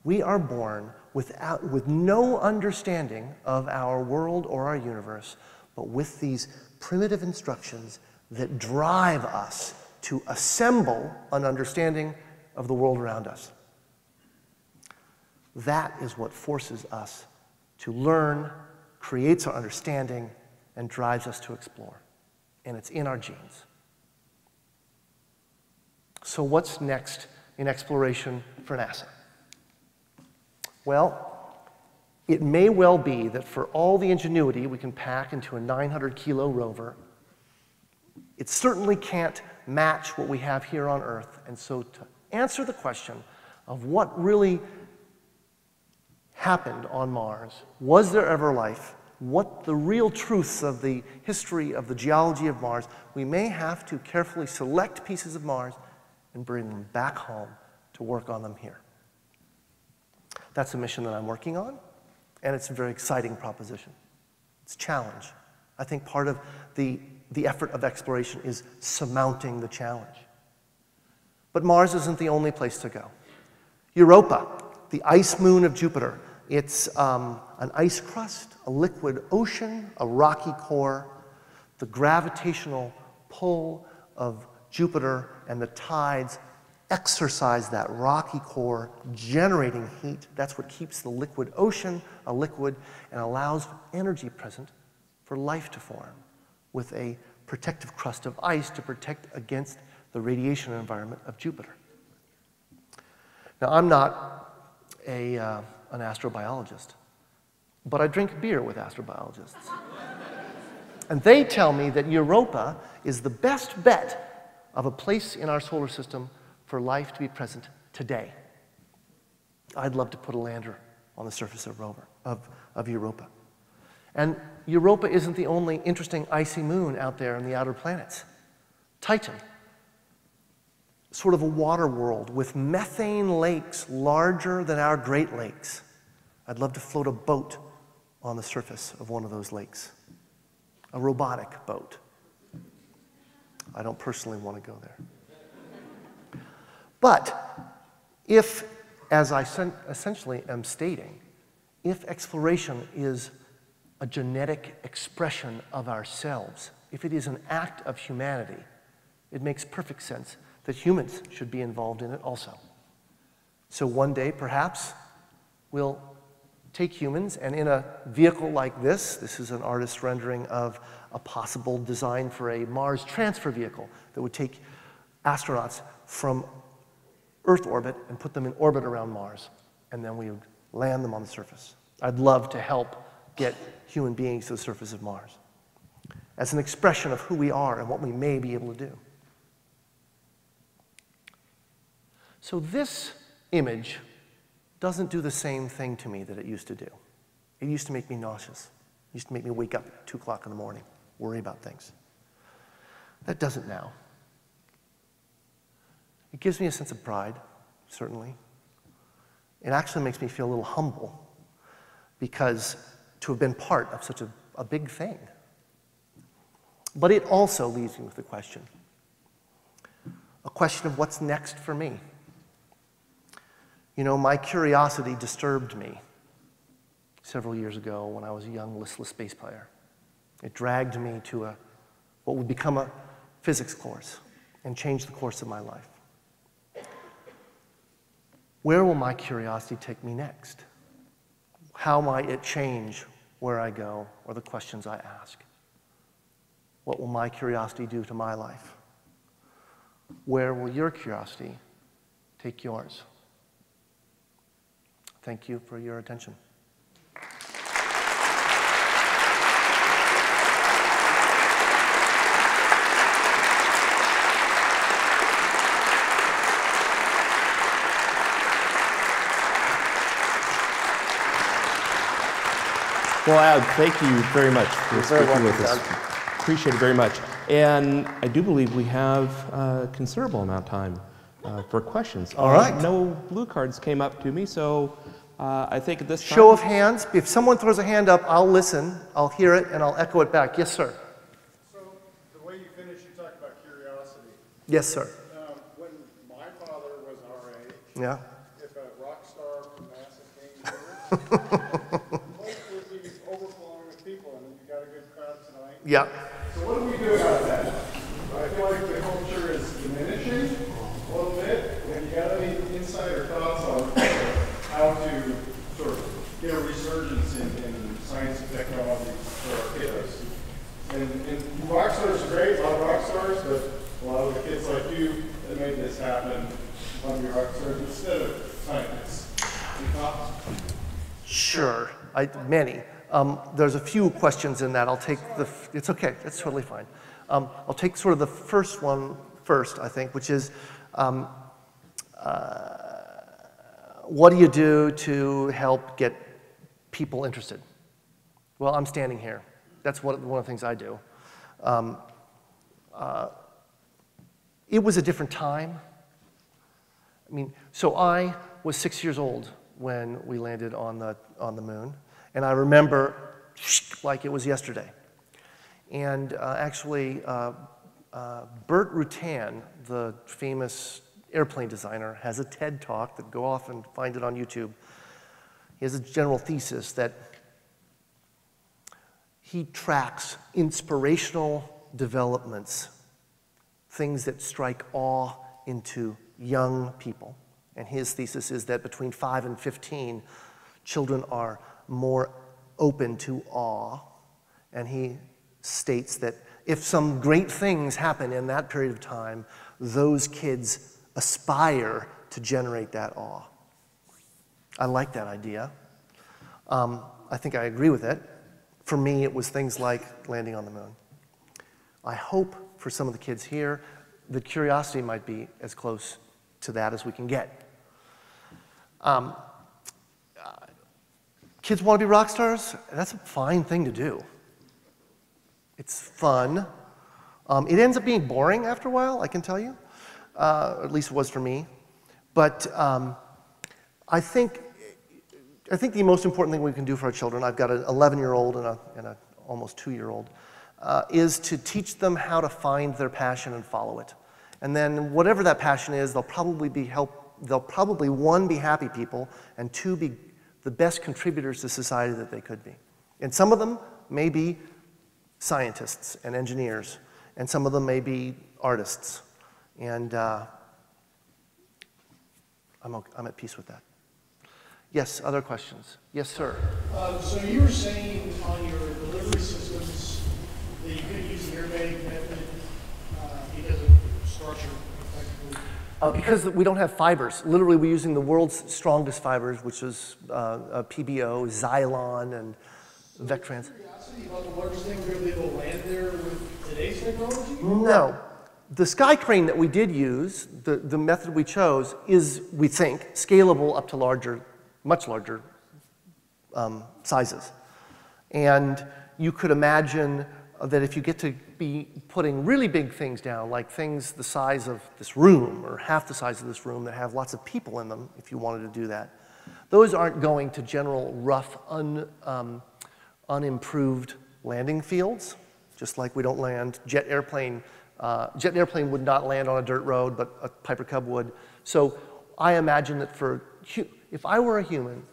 We are born with no understanding of our world or our universe, but with these primitive instructions that drive us to assemble an understanding of the world around us. That is what forces us to learn, creates our understanding, and drives us to explore. And it's in our genes. So what's next in exploration for NASA? Well, it may well be that for all the ingenuity we can pack into a 900-kilo rover, it certainly can't match what we have here on Earth. And so to answer the question of what really happened on Mars, was there ever life, what the real truths of the history of the geology of Mars, we may have to carefully select pieces of Mars and bring them back home to work on them here. That's a mission that I'm working on, and it's a very exciting proposition. It's a challenge. I think part of the effort of exploration is surmounting the challenge. But Mars isn't the only place to go. Europa, the ice moon of Jupiter, it's an ice crust, a liquid ocean, a rocky core, the gravitational pull of Jupiter and the tides exercise that rocky core, generating heat. That's what keeps the liquid ocean a liquid and allows energy present for life to form with a protective crust of ice to protect against the radiation environment of Jupiter. Now, I'm not an astrobiologist, but I drink beer with astrobiologists. And they tell me that Europa is the best bet of a place in our solar system for life to be present today. I'd love to put a lander on the surface of Europa. And Europa isn't the only interesting icy moon out there in the outer planets. Titan, sort of a water world with methane lakes larger than our Great Lakes. I'd love to float a boat on the surface of one of those lakes, a robotic boat. I don't personally want to go there. But if, as I essentially am stating, if exploration is a genetic expression of ourselves, if it is an act of humanity, it makes perfect sense that humans should be involved in it also. So one day, perhaps, we'll take humans, and in a vehicle like this is an artist's rendering of a possible design for a Mars transfer vehicle that would take astronauts from Earth orbit and put them in orbit around Mars, and then we would land them on the surface. I'd love to help get human beings to the surface of Mars as an expression of who we are and what we may be able to do. So this image doesn't do the same thing to me that it used to do. It used to make me nauseous. It used to make me wake up at 2 o'clock in the morning, worry about things. That doesn't now. It gives me a sense of pride, certainly. It actually makes me feel a little humble, because to have been part of such a big thing. But it also leaves me with a question of what's next for me. You know, my curiosity disturbed me several years ago when I was a young, listless bass player. It dragged me to what would become a physics course and change the course of my life. Where will my curiosity take me next? How might it change where I go or the questions I ask? What will my curiosity do to my life? Where will your curiosity take yours? Thank you for your attention. Well, Ad, thank you very much for speaking with us. Appreciate it very much. And I do believe we have a considerable amount of time for questions. All right. No blue cards came up to me, so I think at this time... Show of hands. If someone throws a hand up, I'll listen, I'll hear it, and I'll echo it back. Yes, sir. So the way you finished, you talked about curiosity. Yes, sir. When my father was our age, Yeah. if a rock star from NASA came here, the place would be overflowing with people, and you got a good crowd tonight. Yeah. So what do we do about that? I feel like the culture is diminishing a little bit. Have you got any insight or thoughts on how to sort of get a resurgence in science and technology for our kiddos? And rock stars are great, a lot of rock stars, but a lot of the kids like you that made this happen want to be rock stars instead of scientists. Any thoughts? Sure. Many. There's a few questions in that. I'll take it's okay, that's totally fine. I'll take sort of the first one first, I think, which is what do you do to help get people interested? Well, I'm standing here. That's one of the things I do. It was a different time. I mean, so I was 6 years old when we landed on the moon, and I remember like it was yesterday. And actually, Burt Rutan, the famous airplane designer, has a TED Talk that go off and find it on YouTube. He has a general thesis that he tracks inspirational developments, things that strike awe into young people. And his thesis is that between 5 and 15, children are more open to awe. And he states that if some great things happen in that period of time, those kids aspire to generate that awe. I like that idea. I think I agree with it. For me, it was things like landing on the moon. I hope for some of the kids here that Curiosity might be as close to that as we can get. Kids want to be rock stars? That's a fine thing to do. It's fun. It ends up being boring after a while, I can tell you. At least it was for me. But I think the most important thing we can do for our children, I've got an 11-year-old and an almost 2-year-old, is to teach them how to find their passion and follow it. And then whatever that passion is, they'll probably, one, be happy people, and two, be the best contributors to society that they could be. And some of them may be scientists and engineers, and some of them may be artists. And I'm at peace with that. Yes, other questions? Yes, sir. So you were saying on your delivery systems that you couldn't use the airbag method because of structure, effectively? Because we don't have fibers. Literally, we're using the world's strongest fibers, which is PBO, Xylon, and Vectrans. Curiosity about the largest thing we're going to be able to land there with today's technology? No. The sky crane that we did use, the method we chose, is, we think, scalable up to larger, much larger sizes. And you could imagine that if you get to be putting really big things down, like things the size of this room, or half the size of this room, that have lots of people in them, if you wanted to do that, those aren't going to general, rough, unimproved landing fields, just like we don't land jet airplane. Jet airplane would not land on a dirt road, but a Piper Cub would. So I imagine that if I were a human,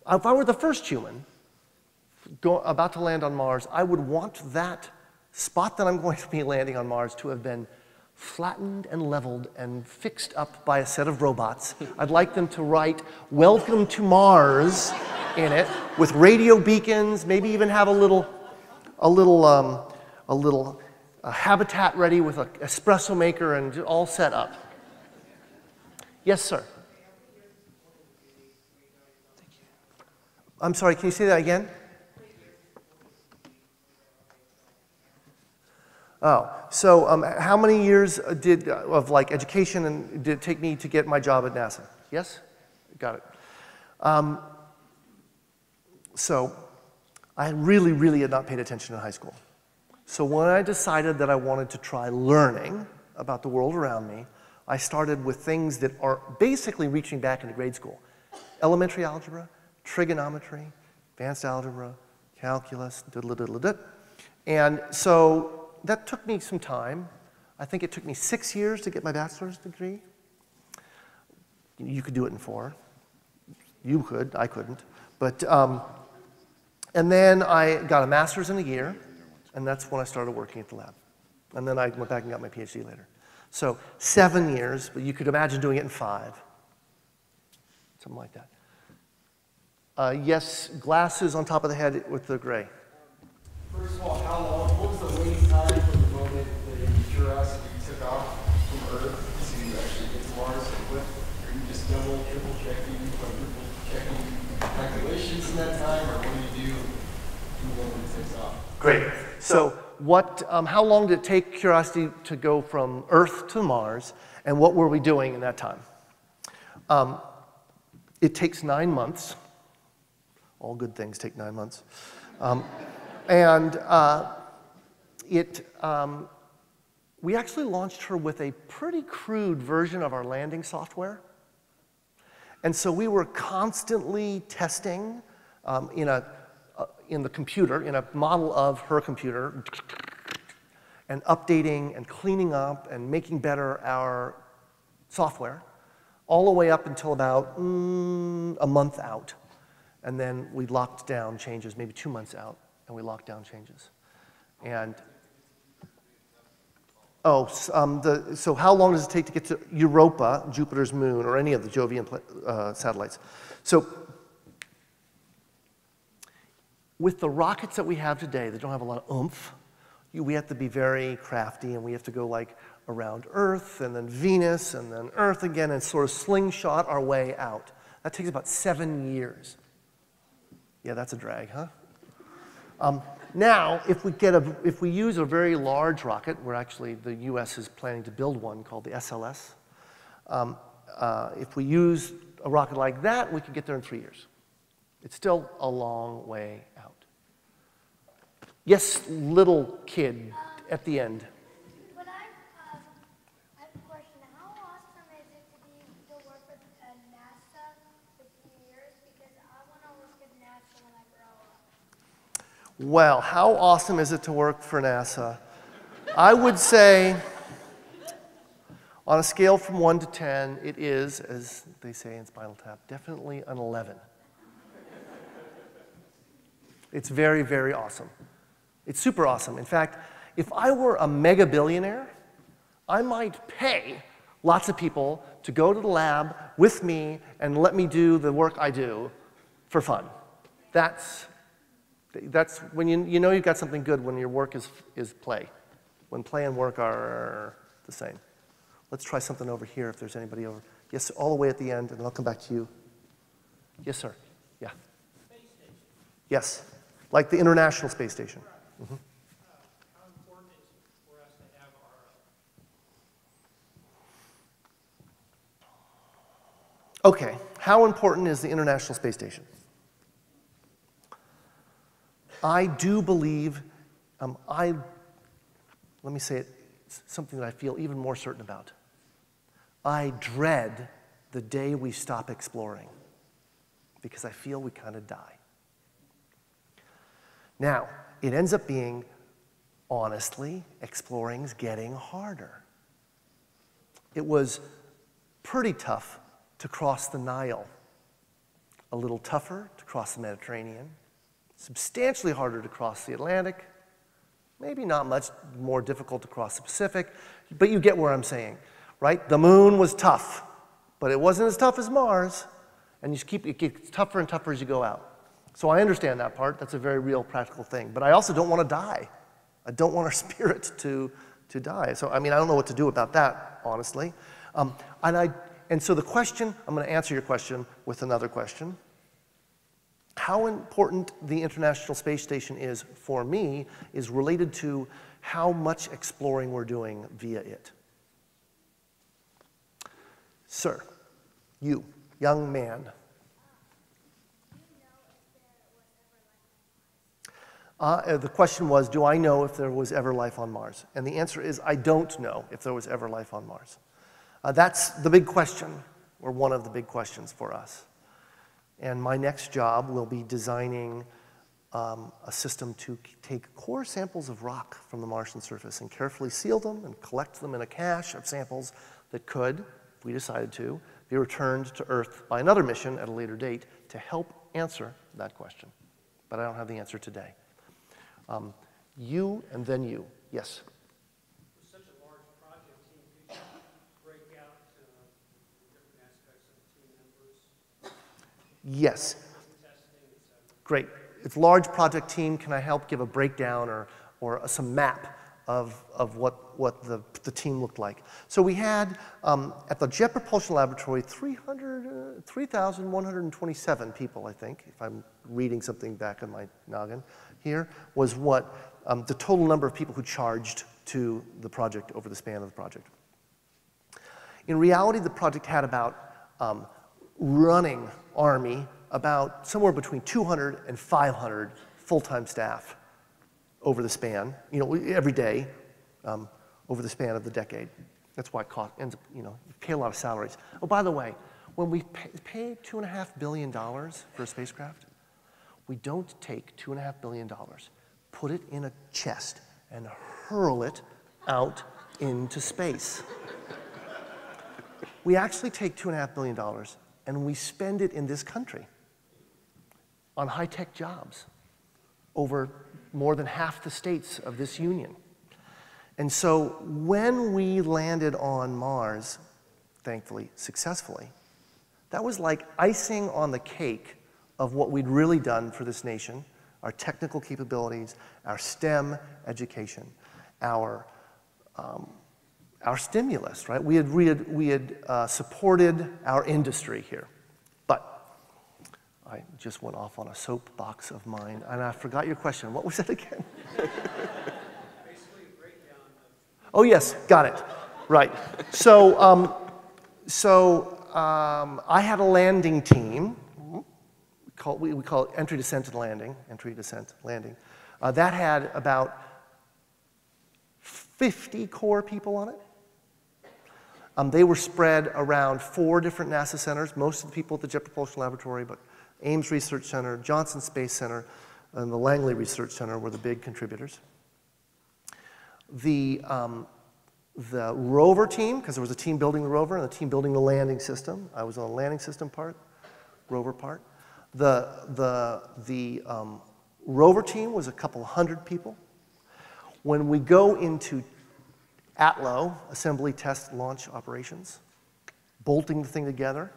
if I were the first human about to land on Mars, I would want that spot that I'm going to be landing on Mars to have been flattened and leveled and fixed up by a set of robots. I'd like them to write "Welcome to Mars" in it with radio beacons, maybe even have a little habitat ready with an espresso maker and all set up. Yes, sir. I'm sorry, can you say that again? Oh, so how many years of like education did it take me to get my job at NASA? Yes? Got it. So I really had not paid attention in high school. So when I decided that I wanted to try learning about the world around me, I started with things that are basically reaching back into grade school. Elementary algebra, trigonometry, advanced algebra, calculus, diddle-diddle-diddle. And so that took me some time. I think it took me 6 years to get my bachelor's degree. You could do it in 4. You could, I couldn't. But, and then I got a master's in a year, and that's when I started working at the lab. And then I went back and got my PhD later. So 7 years, but you could imagine doing it in 5. Something like that. Yes, glasses on top of the head with the gray. First of all, how long, what was the waiting time from the moment that the Curiosity took off from Earth to actually get to Mars? Are you just double, triple checking, quadruple checking calculations in that time, or what do you do when it takes off? Great. So how long did it take Curiosity to go from Earth to Mars, and what were we doing in that time? It takes 9 months. All good things take 9 months. We actually launched her with a pretty crude version of our landing software. And so we were constantly testing in the computer, in a model of her computer, and updating and cleaning up and making better our software, all the way up until about a month out. And then we locked down changes, maybe 2 months out, and we locked down changes. And, so how long does it take to get to Europa, Jupiter's moon, or any of the Jovian satellites? So with the rockets that we have today, they don't have a lot of oomph. We have to be very crafty, and we have to go like around Earth, and then Venus, and then Earth again, and sort of slingshot our way out. That takes about 7 years. Yeah, that's a drag, huh? Now, if we use a very large rocket, where actually the US is planning to build one called the SLS, if we use a rocket like that, we can get there in 3 years. It's still a long way out. Yes, little kid at the end. But I have a question. How awesome is it to work with NASA for 3 years? Because I want to work with NASA when I grow up. Well, how awesome is it to work for NASA? I would say, on a scale from 1 to 10, it is, as they say in Spinal Tap, definitely an 11. It's very, very awesome. It's super awesome. In fact, if I were a mega billionaire, I might pay lots of people to go to the lab with me and let me do the work I do for fun. That's when you know you've got something good when your work is play. When play and work are the same. Let's try something over here if there's anybody over. Yes, all the way at the end, and then I'll come back to you. Yes, sir. Yeah. Space station. Yes, like the International Space Station. Mm-hmm. How important is it for us to have our... Okay, how important is the International Space Station? I do believe, let me say it, something that I feel even more certain about. I dread the day we stop exploring because I feel we kind of die. Now, it ends up being, honestly, exploring's getting harder. It was pretty tough to cross the Nile, a little tougher to cross the Mediterranean, substantially harder to cross the Atlantic, maybe not much more difficult to cross the Pacific, but you get where I'm saying, right? The moon was tough, but it wasn't as tough as Mars, and it gets tougher and tougher as you go out. So I understand that part. That's a very real, practical thing. But I also don't want to die. I don't want our spirit to die. So, I mean, I don't know what to do about that, honestly. And so the question, I'm going to answer your question with another question. How important the International Space Station is for me is related to how much exploring we're doing via it. Sir, you, young man. The question was, do I know if there was ever life on Mars? And the answer is, I don't know if there was ever life on Mars. That's the big question, or one of the big questions for us. And my next job will be designing a system to take core samples of rock from the Martian surface and carefully seal them and collect them in a cache of samples that could, if we decided to, be returned to Earth by another mission at a later date to help answer that question. But I don't have the answer today. You and then you. Yes? For such a large project, could you break out different aspects of the team members? Yes. Great. It's a large project team. Can I help give a breakdown or some map of what the team looked like? So we had, at the Jet Propulsion Laboratory, 3,127 people, I think, if I'm reading something back in my noggin here, was what the total number of people who charged to the project over the span of the project. In reality, the project had about, running Army, about somewhere between 200 and 500 full-time staff over the span, every day, over the span of the decade. That's why it ends up, you pay a lot of salaries. Oh, by the way, when we pay $2.5 billion for a spacecraft, we don't take $2.5 billion, put it in a chest, and hurl it out into space. We actually take $2.5 billion and we spend it in this country on high-tech jobs over more than half the states of this union. And so when we landed on Mars, thankfully, successfully, that was like icing on the cake of what we'd really done for this nation, our technical capabilities, our STEM education, our stimulus, right? We had supported our industry here. But I just went off on a soapbox of mine, and I forgot your question. What was it again? Basically a breakdown of. Oh, yes, got it. Right. So, I had a landing team. We call it entry, descent, and landing. Entry, descent, landing. That had about 50 core people on it. They were spread around 4 different NASA centers, most of the people at the Jet Propulsion Laboratory, but Ames Research Center, Johnson Space Center, and the Langley Research Center were the big contributors. The rover team, because there was a team building the rover and a team building the landing system. I was on the landing system part, rover part. The rover team was a couple hundred people. When we go into ATLO, assembly, test, launch operations, bolting the thing together,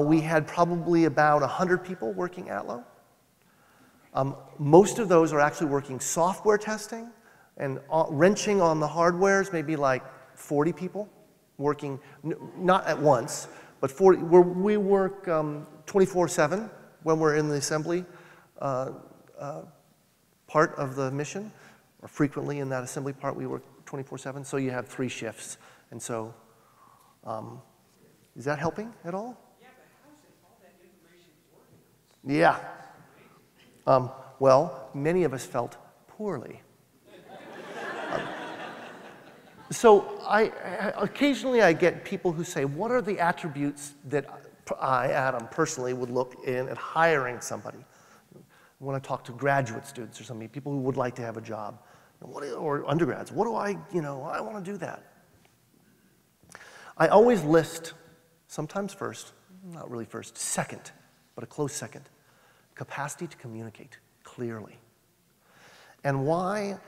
we had probably about 100 people working ATLO. Most of those are actually working software testing, and wrenching on the hardwares, maybe like 40 people working, not at once, but 40, we work 24/7 when we're in the assembly part of the mission, or frequently in that assembly part we work 24/7, so you have 3 shifts. And so, is that helping at all? Yeah, but how's it all that information organized? Yeah. Well, many of us felt poorly. So occasionally I get people who say, what are the attributes that I, Adam, personally would look in at hiring somebody? When I talk to graduate students or something, people who would like to have a job, or undergrads, what do I want to do that. I always list, sometimes first, not really first, second, but a close second, capacity to communicate clearly. And why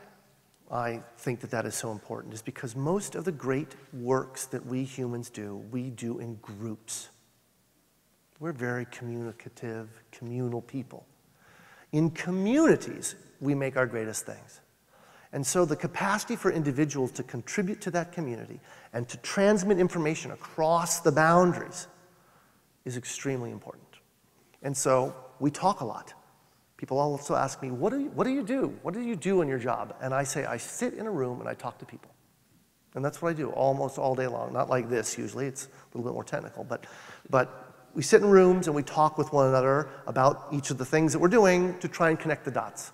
I think that that is so important is because most of the great works that we humans do, we do in groups. We're very communicative, communal people. In communities, we make our greatest things. And so the capacity for individuals to contribute to that community and to transmit information across the boundaries is extremely important. And so we talk a lot. People also ask me, what do you do? What do you do in your job? And I say, I sit in a room and I talk to people. And that's what I do almost all day long. Not like this usually, it's a little bit more technical, but we sit in rooms and we talk with one another about each of the things that we're doing to try and connect the dots.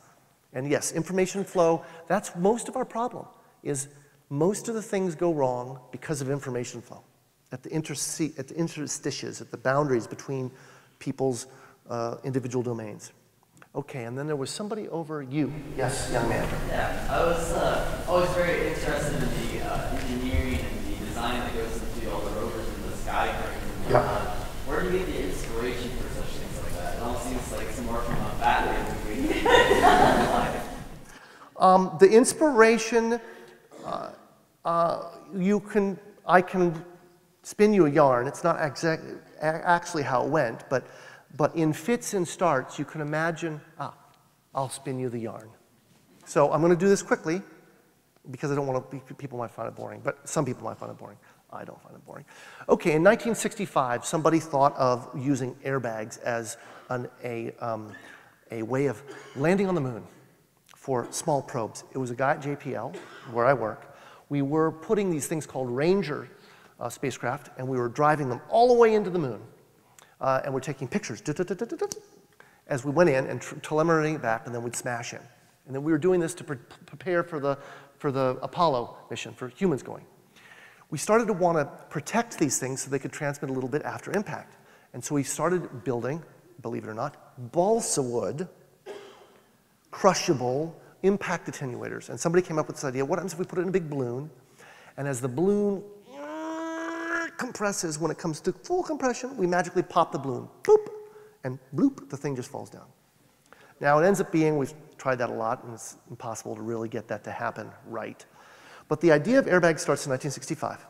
And yes, information flow, that's most of our problem, is most of the things go wrong because of information flow. At the interstitials, at the boundaries between people's individual domains. Okay, and then there was somebody over you. Yes, young man. Yeah, I was always very interested in the engineering and the design that goes into all the rovers in the sky. Yeah. Where do you get the inspiration for such things like that? It almost seems like some more from a Batman movie. The inspiration, I can spin you a yarn. It's not actually how it went, but in fits and starts, you can imagine, I'll spin you the yarn. So I'm going to do this quickly, because I don't want to, people might find it boring, but some people might find it boring. I don't find it boring. Okay, in 1965, somebody thought of using airbags as a way of landing on the moon for small probes. It was a guy at JPL, where I work. We were putting these things called Ranger spacecraft, and we were driving them all the way into the moon. And we're taking pictures as we went in and telemetering back, and then we'd smash in. And then we were doing this to prepare for the Apollo mission, for humans going. We started to want to protect these things so they could transmit a little bit after impact. And so we started building, believe it or not, balsa wood, crushable impact attenuators. And somebody came up with this idea, what happens if we put it in a big balloon, and as the balloon compresses, when it comes to full compression, we magically pop the balloon, boop, and bloop, the thing just falls down. Now it ends up being, we've tried that a lot, and it's impossible to really get that to happen right. But the idea of airbags starts in 1965.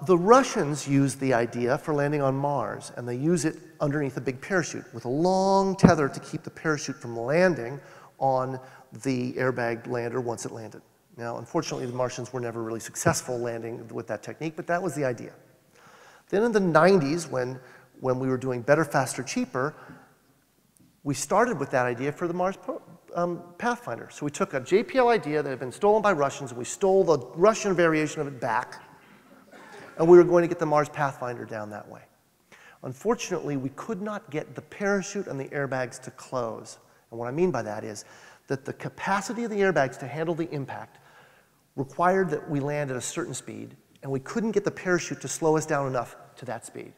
The Russians used the idea for landing on Mars, and they use it underneath a big parachute with a long tether to keep the parachute from landing on the airbag lander once it landed. Now, unfortunately, the Martians were never really successful landing with that technique, but that was the idea. Then in the 90s, when when we were doing better, faster, cheaper, we started with that idea for the Mars Pathfinder. So we took a JPL idea that had been stolen by Russians, and we stole the Russian variation of it back, and we were going to get the Mars Pathfinder down that way. Unfortunately, we could not get the parachute and the airbags to close. And what I mean by that is that the capacity of the airbags to handle the impact required that we land at a certain speed, and we couldn't get the parachute to slow us down enough to that speed.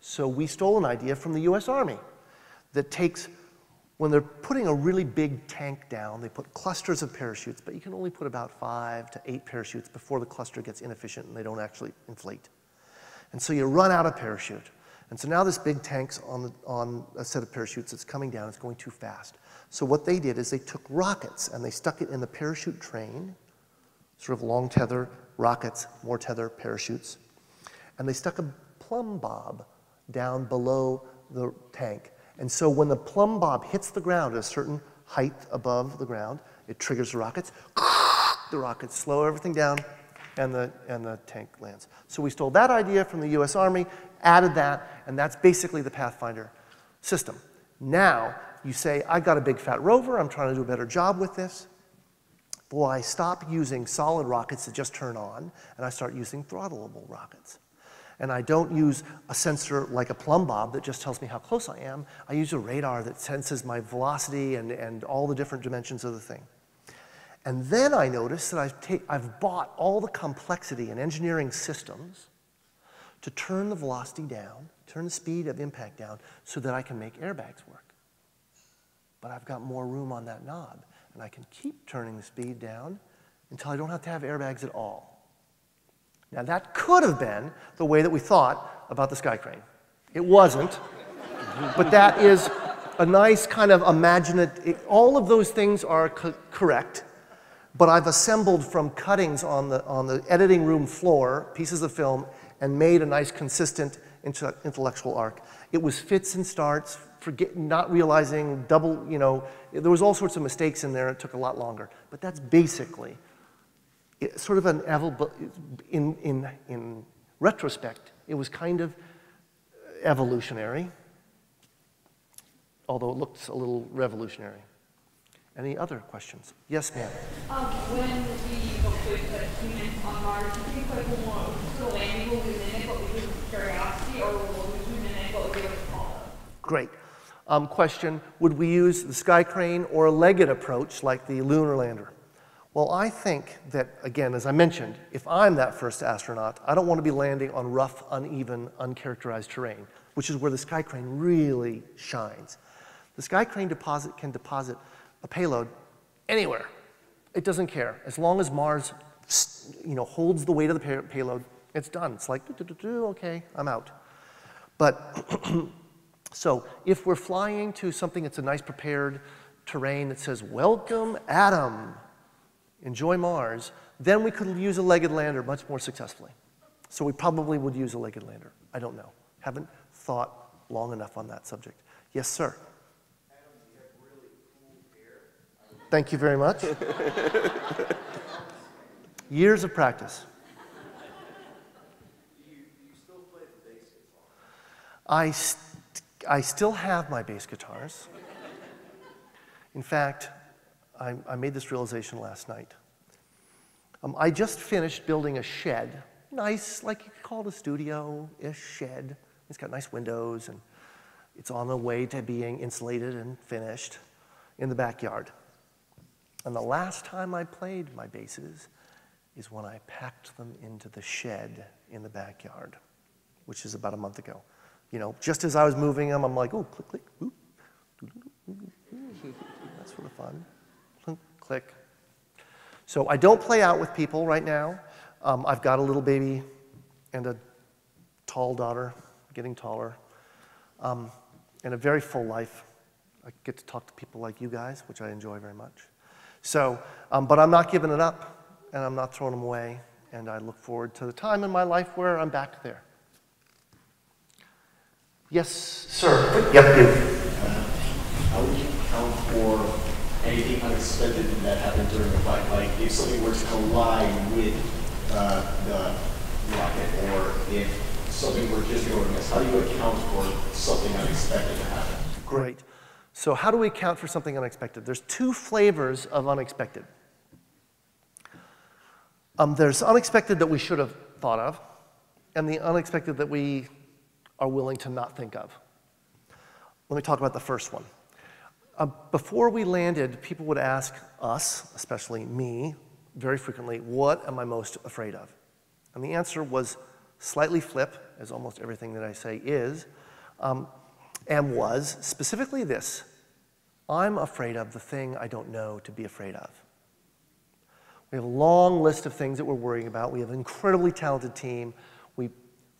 So we stole an idea from the US Army that takes, when they're putting a really big tank down, they put clusters of parachutes, but you can only put about 5 to 8 parachutes before the cluster gets inefficient and they don't actually inflate. And so you run out of parachute. And so now this big tank's on a set of parachutes that's coming down, it's going too fast. So what they did is they took rockets and they stuck it in the parachute train, sort of long tether, rockets, more tether, parachutes. And they stuck a plumb bob down below the tank. And so when the plumb bob hits the ground at a certain height above the ground, it triggers the rockets. The rockets slow everything down, and the tank lands. So we stole that idea from the US Army, added that, and that's basically the Pathfinder system. Now, you say, I got a big fat rover, I'm trying to do a better job with this. Well, I stop using solid rockets that just turn on, and I start using throttleable rockets. And I don't use a sensor like a plumb bob that just tells me how close I am. I use a radar that senses my velocity and all the different dimensions of the thing. And then I notice that I've bought all the complexity in engineering systems to turn the velocity down, turn the speed of impact down, so that I can make airbags work. But I've got more room on that knob, and I can keep turning the speed down until I don't have to have airbags at all. Now that could have been the way that we thought about the sky crane. It wasn't, but that is a nice kind of imaginative, all of those things are correct, but I've assembled from cuttings on the editing room floor, pieces of film, and made a nice consistent intellectual arc. It was fits and starts, not realizing double, there was all sorts of mistakes in there, it took a lot longer, but that's basically sort of an in retrospect, it was kind of evolutionary, although it looks a little revolutionary. Any other questions? Yes, ma'am. When we go to humans on Mars, do you think like the landing will be mimic what we do with Curiosity, or will we mimic what we do with Apollo? Great. Question, would we use the sky crane or a legged approach like the lunar lander? Well, I think that, again, as I mentioned, if I'm that first astronaut, I don't want to be landing on rough, uneven, uncharacterized terrain, which is where the sky crane really shines. The sky crane can deposit a payload anywhere. It doesn't care. As long as Mars holds the weight of the payload, it's done. It's like, okay, I'm out. But so if we're flying to something that's a nice prepared terrain that says, welcome, Adam, enjoy Mars, then we could use a legged lander much more successfully. So we probably would use a legged lander. I don't know. Haven't thought long enough on that subject. Yes, sir. Adam, you have really cool hair. Thank you very much. Years of practice. Do you still play the bass guitar? I still have my bass guitars. In fact, I made this realization last night. I just finished building a shed. Nice, like you could call it a studio-ish shed. It's got nice windows, and it's on the way to being insulated and finished in the backyard. And the last time I played my basses is when I packed them into the shed in the backyard, which is about a month ago. Just as I was moving them, I'm like, oh, click, click, whoop, that's sort of fun. Click. So I don't play out with people right now. I've got a little baby and a tall daughter, getting taller, and a very full life. I get to talk to people like you guys, which I enjoy very much. So, but I'm not giving it up, and I'm not throwing them away, and I look forward to the time in my life where I'm back there. Yes, sir. Yep, you. How would you account for anything unexpected that happened during the flight? Like if something were to collide with the rocket, or if something we're just going to miss? How do you account for something unexpected to happen? Great. So how do we account for something unexpected? There's two flavors of unexpected. There's unexpected that we should have thought of, and the unexpected that we are willing to not think of. Let me talk about the first one. Before we landed, people would ask us, especially me, very frequently, what am I most afraid of? And the answer was slightly flip, as almost everything that I say is, and was specifically this: I'm afraid of the thing I don't know to be afraid of. We have a long list of things that we're worrying about. We have an incredibly talented team. We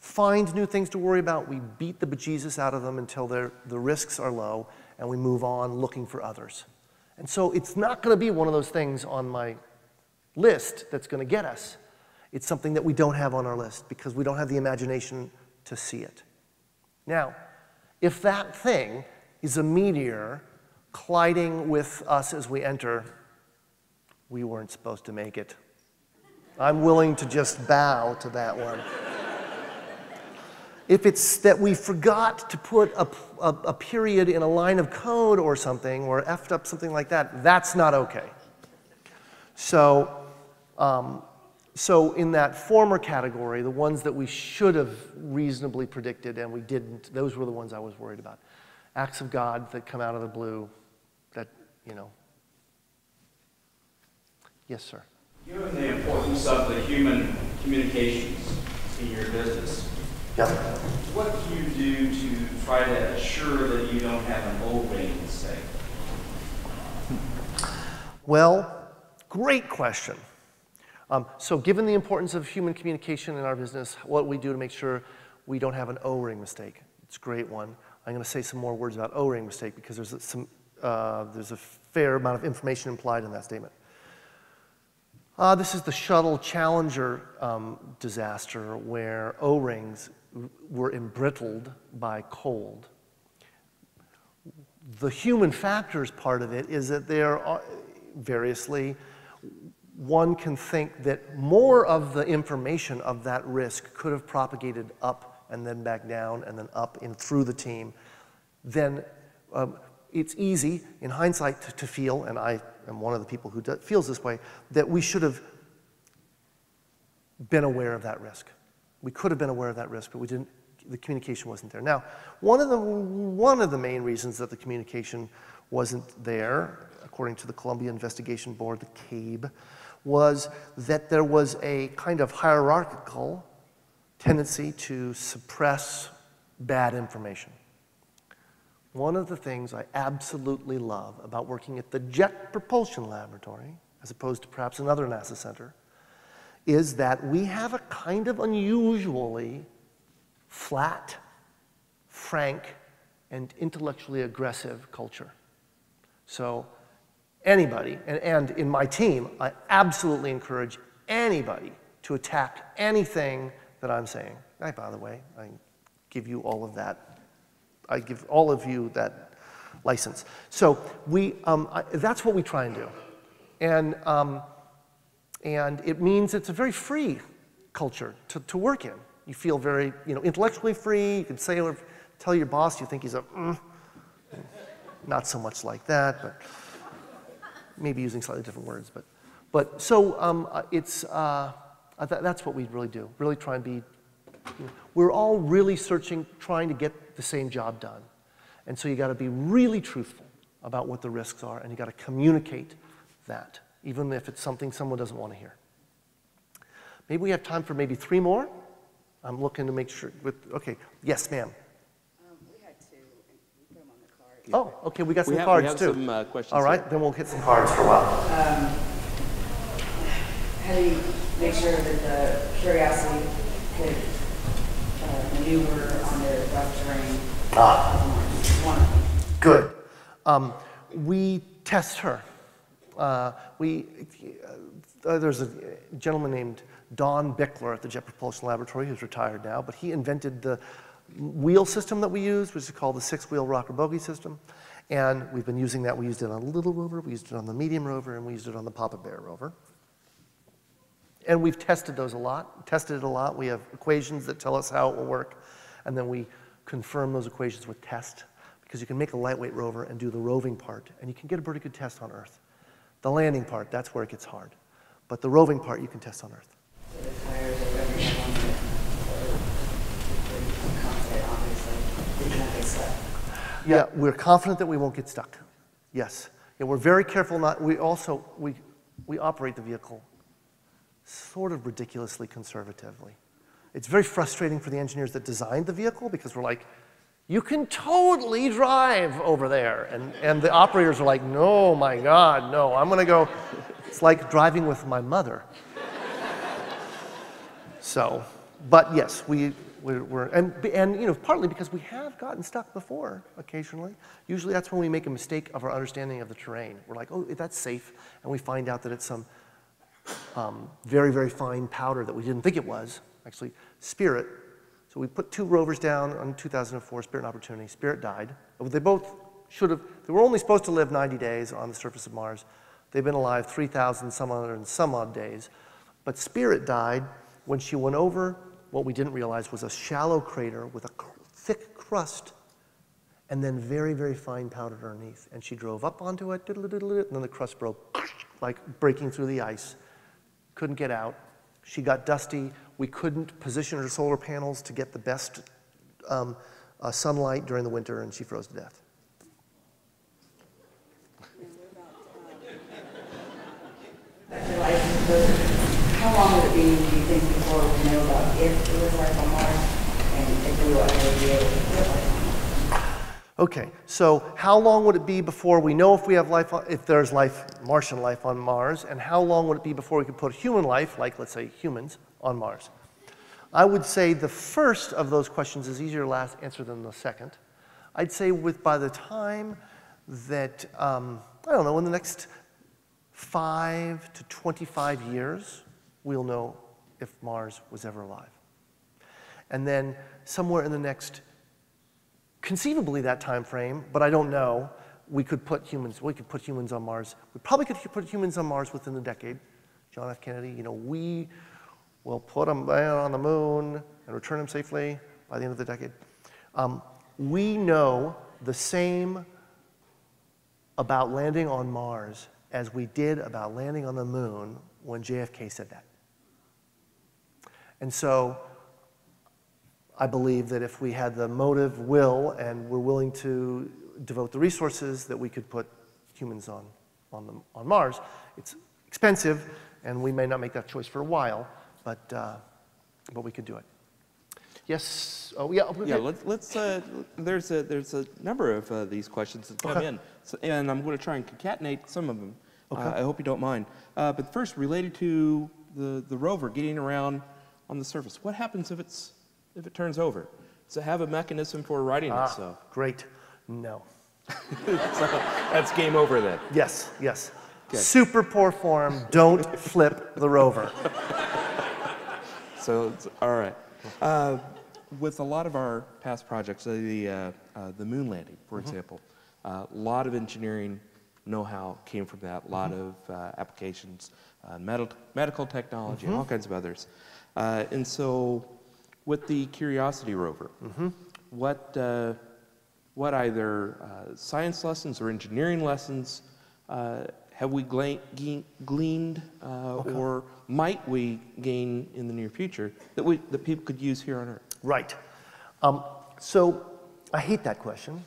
find new things to worry about. We beat the bejesus out of them until the risks are low, and we move on looking for others. And so it's not going to be one of those things on my list that's going to get us. It's something that we don't have on our list because we don't have the imagination to see it. Now, if that thing is a meteor colliding with us as we enter, we weren't supposed to make it. I'm willing to just bow to that one. If it's that we forgot to put a period in a line of code or something, or effed up something like that, that's not okay. So, so in that former category, the ones that we should have reasonably predicted and we didn't, those were the ones I was worried about. Acts of God that come out of the blue, that, you know. Yes, sir. Given the importance of the human communications in your business, yeah. What do you do to try to assure that you don't have an O-ring mistake? Well, great question. So given the importance of human communication in our business, what we do to make sure we don't have an O-ring mistake? It's a great one. I'm going to say some more words about O-ring mistake because there's a fair amount of information implied in that statement. This is the shuttle Challenger disaster where O-rings were embrittled by cold. The human factors part of it is that there are variously, one can think that more of the information of that risk could have propagated up and then back down and then up and through the team. Then it's easy in hindsight to feel, and I am one of the people who feels this way, that we should have been aware of that risk. We could have been aware of that risk, but we didn't. The communication wasn't there. Now, one of the main reasons that the communication wasn't there, according to the Columbia Investigation Board, the CABE, was that there was a kind of hierarchical tendency to suppress bad information. One of the things I absolutely love about working at the Jet Propulsion Laboratory, as opposed to perhaps another NASA center, is that we have a kind of unusually flat, frank, and intellectually aggressive culture. So anybody, and in my team, I absolutely encourage anybody to attack anything that I'm saying. By the way, I give you all of that. I give all of you that license. So that's what we try and do. And it means it's a very free culture to work in. You feel very, intellectually free. You can say or tell your boss you think he's not so much like that, but maybe using slightly different words. But so that's what we really do. Really try and be. We're all really trying to get the same job done, and so you got to be really truthful about what the risks are, and you got to communicate that, even if it's something someone doesn't want to hear. Maybe we have time for maybe 3 more. I'm looking to make sure. Okay, yes, ma'am. We had 2. We put them on the card. Oh, okay, we got some cards too. We have some questions. All right, then we'll hit some cards for a while. How do you make sure that the Curiosity could maneuver on the rough terrain? Good. We test her. There's a gentleman named Don Bickler at the Jet Propulsion Laboratory who's retired now, but he invented the wheel system that we use, which is called the 6-wheel rocker bogie system. And we've been using that. We used it on the little rover, we used it on the medium rover, and we used it on the Papa Bear rover. And we've tested those a lot, We have equations that tell us how it will work, and then we confirm those equations with test, because you can make a lightweight rover and do the roving part, and you can get a pretty good test on Earth. The landing part, that's where it gets hard. But the roving part, you can test on Earth. So the tires are very confident, obviously, that you won't get stuck. Yeah, we're confident that we won't get stuck. Yes. Yeah, we're very careful not, we operate the vehicle sort of ridiculously conservatively. It's very frustrating for the engineers that designed the vehicle, because we're like, you can totally drive over there. And the operators are like, no, my God, no, I'm gonna go. It's like driving with my mother. So, but yes, and partly because we have gotten stuck before occasionally. Usually that's when we make a mistake of our understanding of the terrain. We're like, oh, that's safe, and we find out that it's some very, very fine powder that we didn't think it was, actually Spirit. So we put 2 rovers down in 2004, Spirit and Opportunity. Spirit died. They both they were only supposed to live 90 days on the surface of Mars. They've been alive 3,000 some odd days. But Spirit died when she went over what we didn't realize was a shallow crater with a thick crust and then very, very fine powder underneath. And she drove up onto it, and then the crust broke, like breaking through the ice. Couldn't get out. She got dusty. We couldn't position her solar panels to get the best sunlight during the winter, and she froze to death. How long would it be, do you think, before we know about if there was life on Mars, and if we would ever be able to put life on Mars? Okay, so how long would it be before we know if we have life, if there's life, Martian life on Mars, and how long would it be before we could put human life, like let's say humans, on Mars? I would say the first of those questions is easier to answer than the second. I'd say by the time that, I don't know, in the next 5 to 25 years, we'll know if Mars was ever alive. And then somewhere in the next, conceivably that time frame, but I don't know, we could put humans on Mars. We probably could put humans on Mars within the decade. John F. Kennedy, we will put them on the moon and return them safely by the end of the decade. We know the same about landing on Mars as we did about landing on the moon when JFK said that. And so I believe that if we had the motive, will, and we're willing to devote the resources, that we could put humans on Mars. It's expensive, and we may not make that choice for a while, but we could do it. Yes. Oh, yeah. Yeah. Let's. There's a number of these questions that come in, and I'm going to try and concatenate some of them. Okay. I hope you don't mind. But first, related to the rover getting around on the surface, what happens if it turns over? Does it have a mechanism for righting itself? Great. No. So that's game over then. Yes. Yes. Good. Super poor form. Don't flip the rover. So all right. With a lot of our past projects, the moon landing, for example, a lot of engineering know-how came from that. A lot of applications, medical technology, and all kinds of others. And so, with the Curiosity rover, what either science lessons or engineering lessons have we gleaned, or might we gain in the near future that people could use here on Earth? Right. So I hate that question.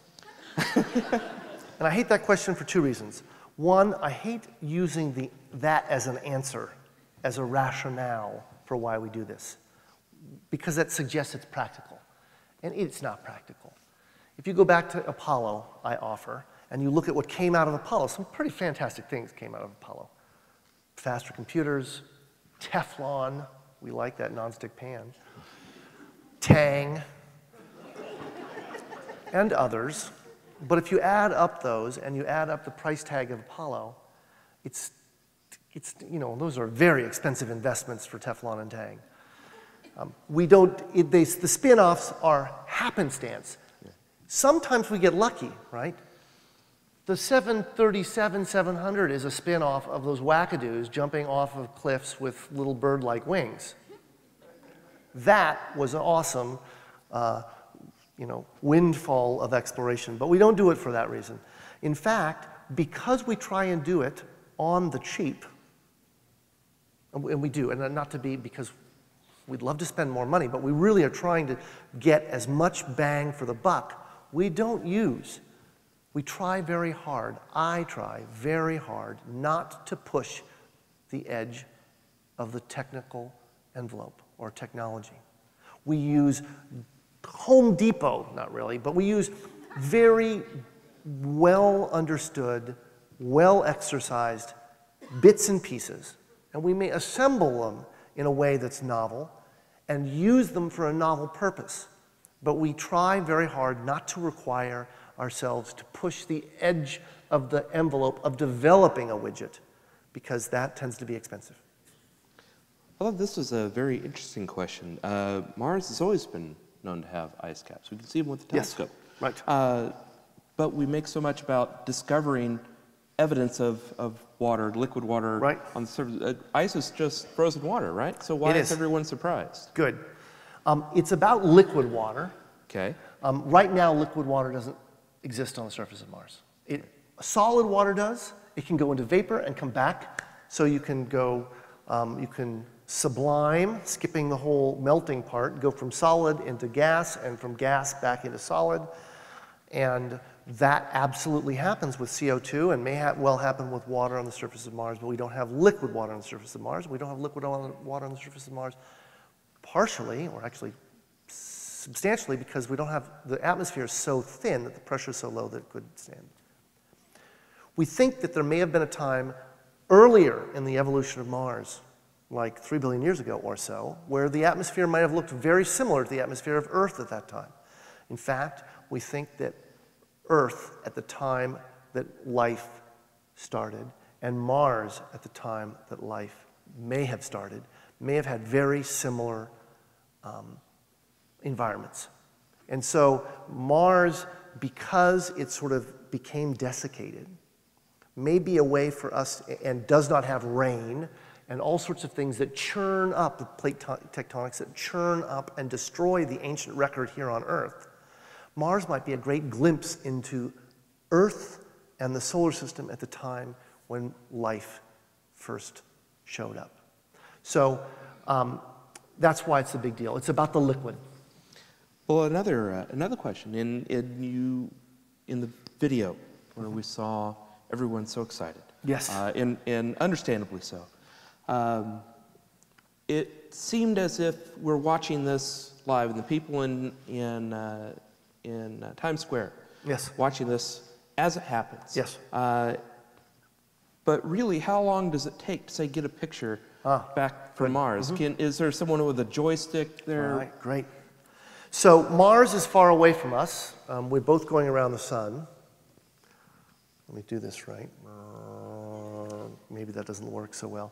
And I hate that question for 2 reasons. One, I hate using that as an answer, as a rationale for why we do this, because that suggests it's practical. And it's not practical. If you go back to Apollo, I offer, and you look at what came out of Apollo, some pretty fantastic things came out of Apollo. Faster computers, Teflon, we like that nonstick pan, Tang, and others. But if you add up those and you add up the price tag of Apollo, it's those are very expensive investments for Teflon and Tang. The spin-offs are happenstance. Sometimes we get lucky, right? The 737-700 is a spin-off of those wackadoos jumping off of cliffs with little bird-like wings. That was an awesome windfall of exploration, but we don't do it for that reason. In fact, because we try and do it on the cheap, and we do, and not to be because we'd love to spend more money, but we really are trying to get as much bang for the buck, we try very hard, I try very hard not to push the edge of the technical envelope or technology. We use Home Depot, not really, but we use very well understood, well exercised bits and pieces, and we may assemble them in a way that's novel and use them for a novel purpose. But we try very hard not to require ourselves to push the edge of the envelope of developing a widget, because that tends to be expensive. I thought this was a very interesting question. Mars has always been known to have ice caps. We can see them with the telescope. Yes, right. But we make so much about discovering evidence of water, liquid water on the surface. Ice is just frozen water, right? So why is everyone surprised? Good. It's about liquid water. Okay. Right now, liquid water doesn't exist on the surface of Mars. Solid water does. It can go into vapor and come back. So you can go, you can sublime, skipping the whole melting part, go from solid into gas and from gas back into solid. And that absolutely happens with CO2 and may well happen with water on the surface of Mars, but we don't have liquid water on the surface of Mars. We don't have liquid water on the surface of Mars partially, or actually substantially, because we don't have, the atmosphere is so thin that the pressure is so low that it could stand. We think that there may have been a time earlier in the evolution of Mars, like 3 billion years ago or so, where the atmosphere might have looked very similar to the atmosphere of Earth at that time. In fact, we think that Earth at the time that life started and Mars at the time that life may have started may have had very similar environments. And so Mars, because it sort of became desiccated, may be a way for us, and does not have rain, and all sorts of things that churn up, the plate tectonics that churn up and destroy the ancient record here on Earth. Mars might be a great glimpse into Earth and the solar system at the time when life first showed up. So that's why it's a big deal. It's about the liquid. Well, another question. In the video where we saw everyone so excited. Yes. And understandably so. It seemed as if we're watching this live, and the people in Times Square, watching this as it happens. Yes. But really, how long does it take to, say, get a picture back from Mars? Is there someone with a joystick there? All right, great. So Mars is far away from us. We're both going around the sun. Let me do this right. Maybe that doesn't work so well.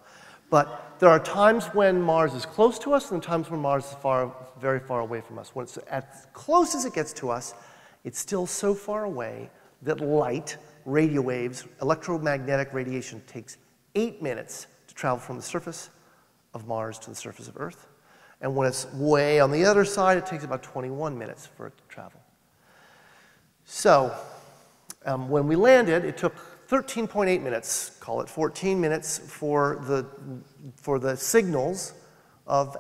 But there are times when Mars is close to us and times when Mars is very far away from us. When it's as close as it gets to us, it's still so far away that light, radio waves, electromagnetic radiation takes 8 minutes to travel from the surface of Mars to the surface of Earth. And when it's way on the other side, it takes about 21 minutes for it to travel. So when we landed, it took 13.8 minutes, call it 14 minutes, for the signals of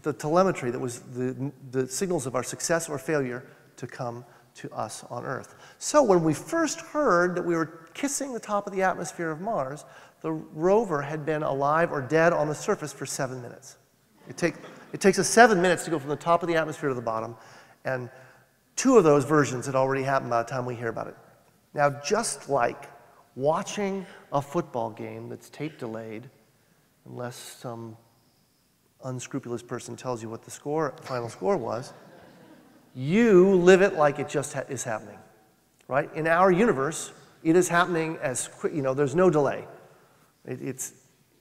the telemetry that was the signals of our success or failure to come to us on Earth. So when we first heard that we were kissing the top of the atmosphere of Mars, the rover had been alive or dead on the surface for 7 minutes. It takes us 7 minutes to go from the top of the atmosphere to the bottom, and 2 of those versions had already happened by the time we hear about it. Now, just like watching a football game that's tape delayed, unless some unscrupulous person tells you what the final score was, you live it like it just is happening, right? In our universe, it is happening as quick, there's no delay. It's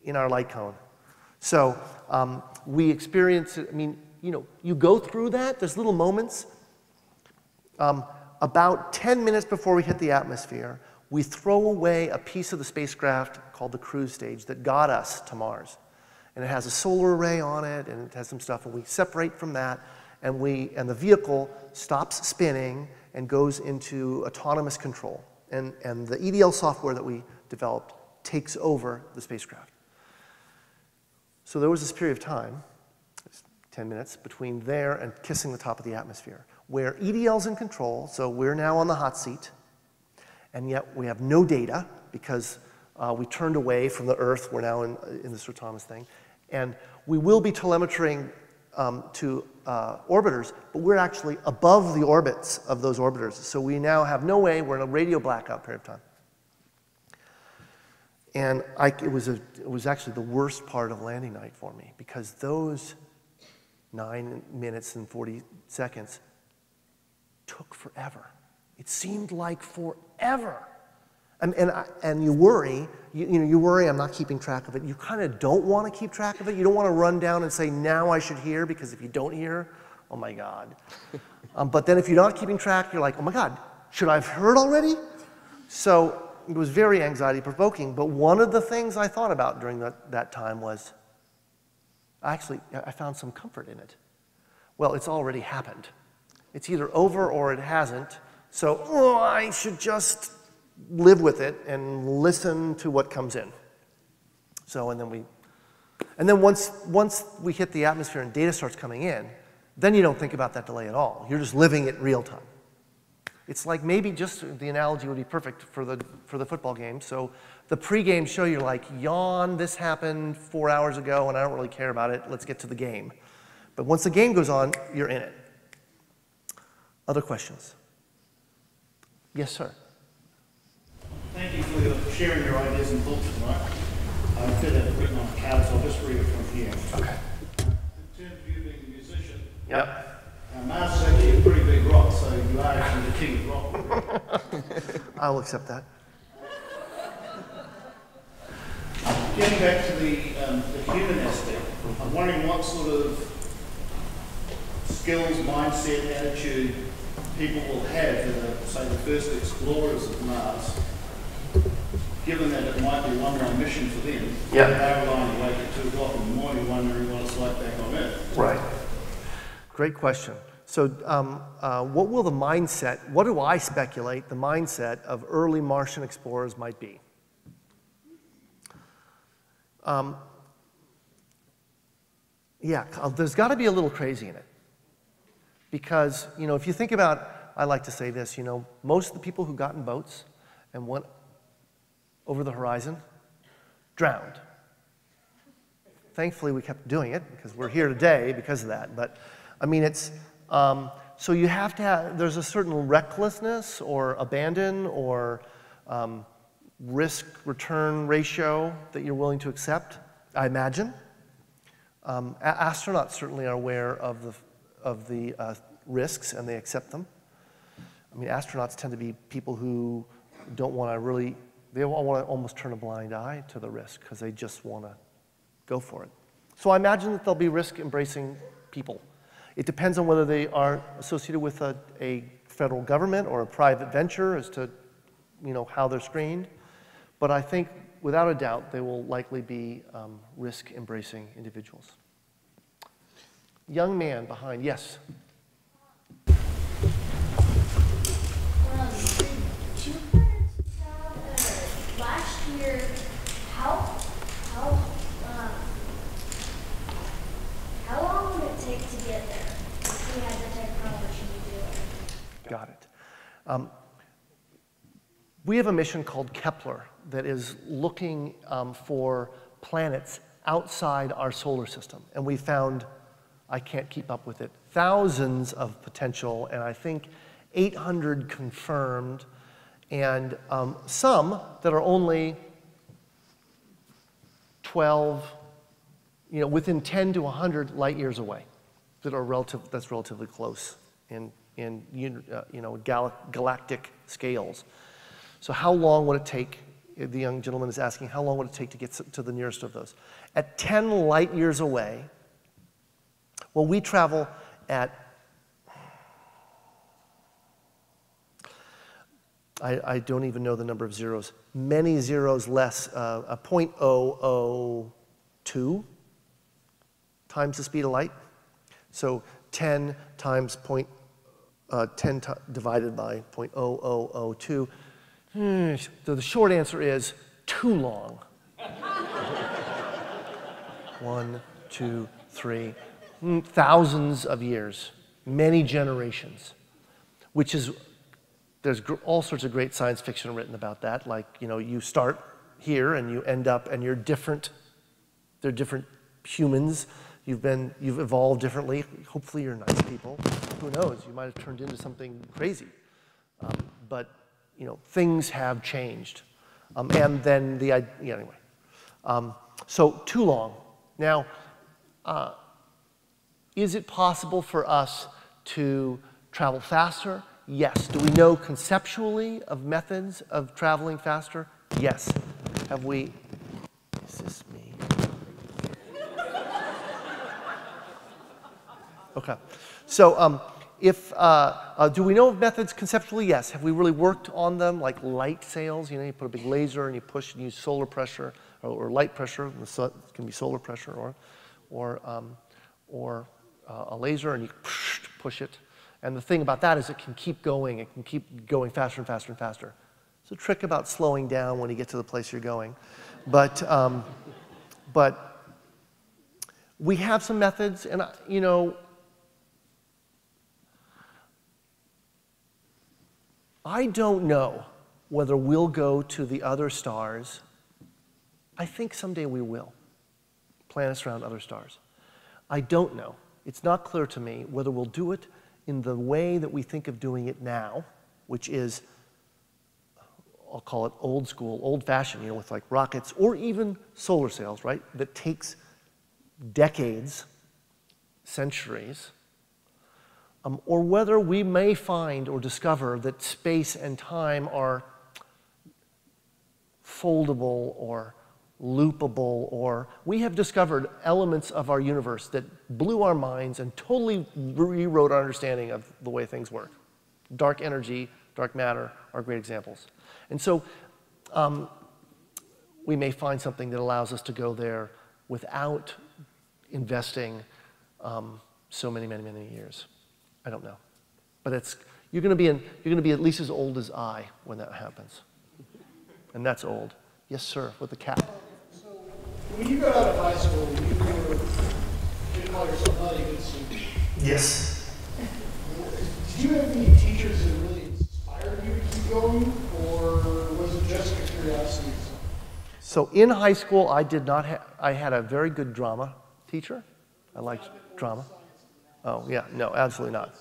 in our light cone. So we experience it, you go through that, there's little moments. About 10 minutes before we hit the atmosphere, we throw away a piece of the spacecraft called the cruise stage that got us to Mars. And it has a solar array on it, and it has some stuff, and we separate from that, and the vehicle stops spinning and goes into autonomous control. And the EDL software that we developed takes over the spacecraft. So there was this period of time, 10 minutes, between there and kissing the top of the atmosphere, where EDL's in control, so we're now on the hot seat, and yet we have no data because we turned away from the Earth. We're now in this autonomous thing. And we will be telemetering to orbiters, but we're actually above the orbits of those orbiters. So we now have no way, we're in a radio blackout period of time. And it was actually the worst part of landing night for me, because those 9 minutes and 40 seconds took forever. It seemed like forever. And you worry, you worry I'm not keeping track of it. You kind of don't want to keep track of it. You don't want to run down and say, now I should hear, because if you don't hear, oh my God. But then if you're not keeping track, you're like, oh my God, should I have heard already? So it was very anxiety provoking, but one of the things I thought about during that time was, I found some comfort in it. Well, it's already happened. It's either over or it hasn't, so I should just live with it and listen to what comes in. So, and then once we hit the atmosphere and data starts coming in, then you don't think about that delay at all. You're just living it real time. It's like maybe just the analogy would be perfect for the football game. So the pregame show, you're like, yawn, this happened 4 hours ago and I don't really care about it. Let's get to the game. But once the game goes on, you're in it. Other questions? Yes, sir. Thank you for sharing your ideas and thoughts tonight. I did have it written on a card, so I'll just read it from here. Okay. In terms of you being a musician, yep. Mars is actually a pretty big rock, so you are actually the king of rock. I'll accept that. Getting back to the human aspect, I'm wondering what sort of skills, mindset, attitude people will have that are, say, the first explorers of Mars, given that it might be a one-way mission for them. Yep. They're lying awake at 2 o'clock in the morning wondering what it's like back on Earth. Right. Great question. So what will the mindset, what do I speculate the mindset of early Martian explorers might be? There's got to be a little crazy in it. Because, if you think about, I like to say this, most of the people who got in boats and went over the horizon drowned. Thankfully, we kept doing it because we're here today because of that. But, I mean, it's, so you have to have, there's a certain recklessness or abandon or risk-return ratio that you're willing to accept, I imagine. Astronauts certainly are aware of the risks and they accept them. I mean, astronauts tend to be people who don't want to really, they want to almost turn a blind eye to the risk because they just want to go for it. So I imagine that they'll be risk-embracing people. It depends on whether they are associated with a federal government or a private venture as to, how they're screened. But I think, without a doubt, they will likely be risk-embracing individuals. Young man behind, yes. Last year, how long would it take to get there if we had the technology to do it? Got it. We have a mission called Kepler that is looking for planets outside our solar system. And we found, I can't keep up with it, thousands of potential, and I think 800 confirmed, and some that are only 12, within 10 to 100 light years away, that's relatively close in galactic scales. So how long would it take, the young gentleman is asking, how long would it take to get to the nearest of those? At 10 light years away, well, we travel at I don't even know the number of zeros. Many zeros less, a 0.002 times the speed of light. So 10 times 10 divided by 0.0002. So the short answer is too long. 1, 2, 3, thousands of years, many generations, which is, there's all sorts of great science fiction written about that. Like, you know, you start here and you end up and you're different. They're different humans. You've evolved differently. Hopefully you're nice people. Who knows? You might have turned into something crazy. But, you know, things have changed. And then anyway. So too long. Now, is it possible for us to travel faster? Yes. Do we know conceptually of methods of traveling faster? Yes. Have we? Is this me? Okay. So do we know of methods conceptually? Yes. Have we really worked on them, like light sails? You know, you put a big laser and you push and use solar pressure or light pressure. It can be solar pressure or a laser, and you push it. And the thing about that is it can keep going. It can keep going faster and faster and faster. It's a trick about slowing down when you get to the place you're going. But we have some methods, and you know, I don't know whether we'll go to the other stars. I think someday we will. Planets around other stars. I don't know. It's not clear to me whether we'll do it in the way that we think of doing it now, which is, I'll call it old school, old-fashioned, you know, with like rockets or even solar sails, right? That takes decades, centuries. Or whether we may find or discover that space and time are foldable or loopable, or we have discovered elements of our universe that blew our minds and totally rewrote our understanding of the way things work. Dark energy, dark matter are great examples. And so we may find something that allows us to go there without investing so many, many, many years. I don't know. But you're going to be at least as old as I when that happens. And that's old. Yes, sir, with the cat. So when you got out of high school, you call yourself not a good student. Yes. Did you have any teachers that really inspired you to keep going, or was it just a curiosity? So in high school, I had a very good drama teacher. I liked drama. Oh, yeah, no, absolutely not.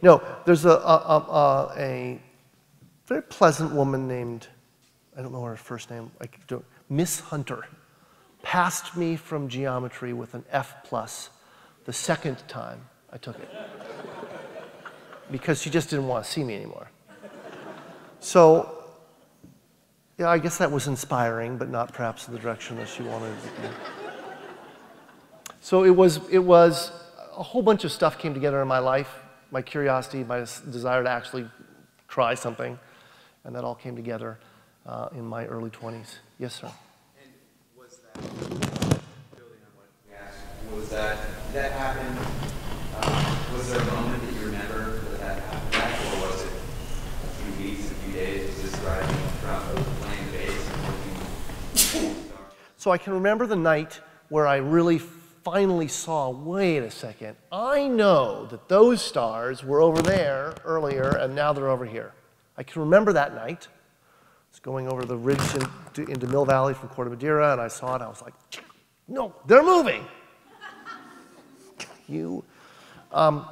No, there's a very pleasant woman named, I don't know her first name, Miss Hunter, passed me from geometry with an F+ the second time I took it, because she just didn't want to see me anymore. So, yeah, I guess that was inspiring, but not perhaps in the direction that she wanted it to be. So it was a whole bunch of stuff came together in my life, my curiosity, my desire to actually try something, and that all came together in my early 20s. Yes, sir. And was that, building on what we asked, did that happen, was there a moment that you remember that happened, or was it a few weeks, a few days, was this driving from playing the bass and looking? So I can remember the night where I really finally saw, wait a second, I know that those stars were over there earlier and now they're over here. I can remember that night. I was going over the ridge into Mill Valley from Corte Madera, and I saw it. I was like, no, they're moving. I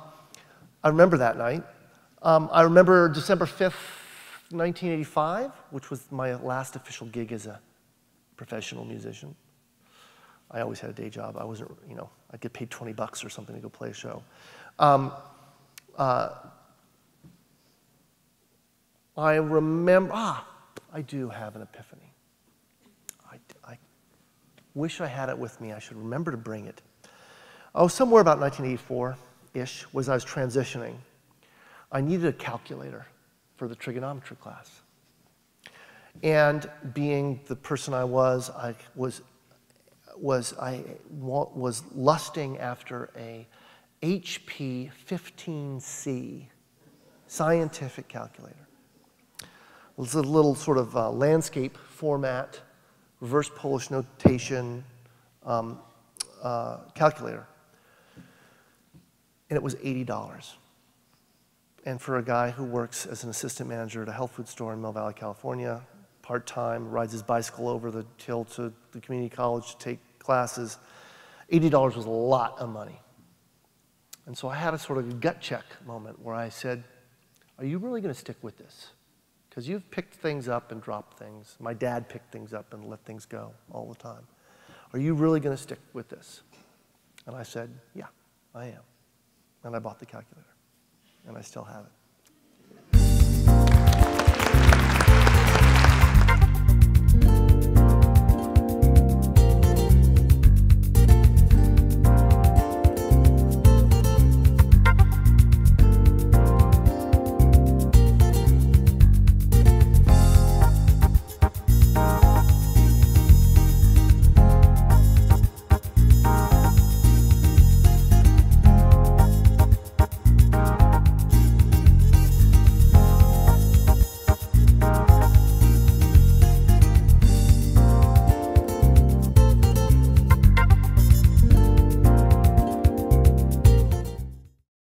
remember that night. I remember December 5th, 1985, which was my last official gig as a professional musician. I always had a day job. I wasn't, you know, I'd get paid $20 or something to go play a show. I remember, I do have an epiphany. I wish I had it with me. I should remember to bring it. Oh, somewhere about 1984-ish was I was transitioning. I needed a calculator for the trigonometry class. And being the person I was lusting after a HP 15C scientific calculator. It's a little sort of landscape format, reverse Polish notation calculator. And it was $80. And for a guy who works as an assistant manager at a health food store in Mill Valley, California, part-time, rides his bicycle over the hill to the community college to take classes, $80 was a lot of money. And so I had a sort of gut check moment where I said, are you really going to stick with this? Because you've picked things up and dropped things. My dad picked things up and let things go all the time. Are you really going to stick with this? And I said, yeah, I am. And I bought the calculator. And I still have it.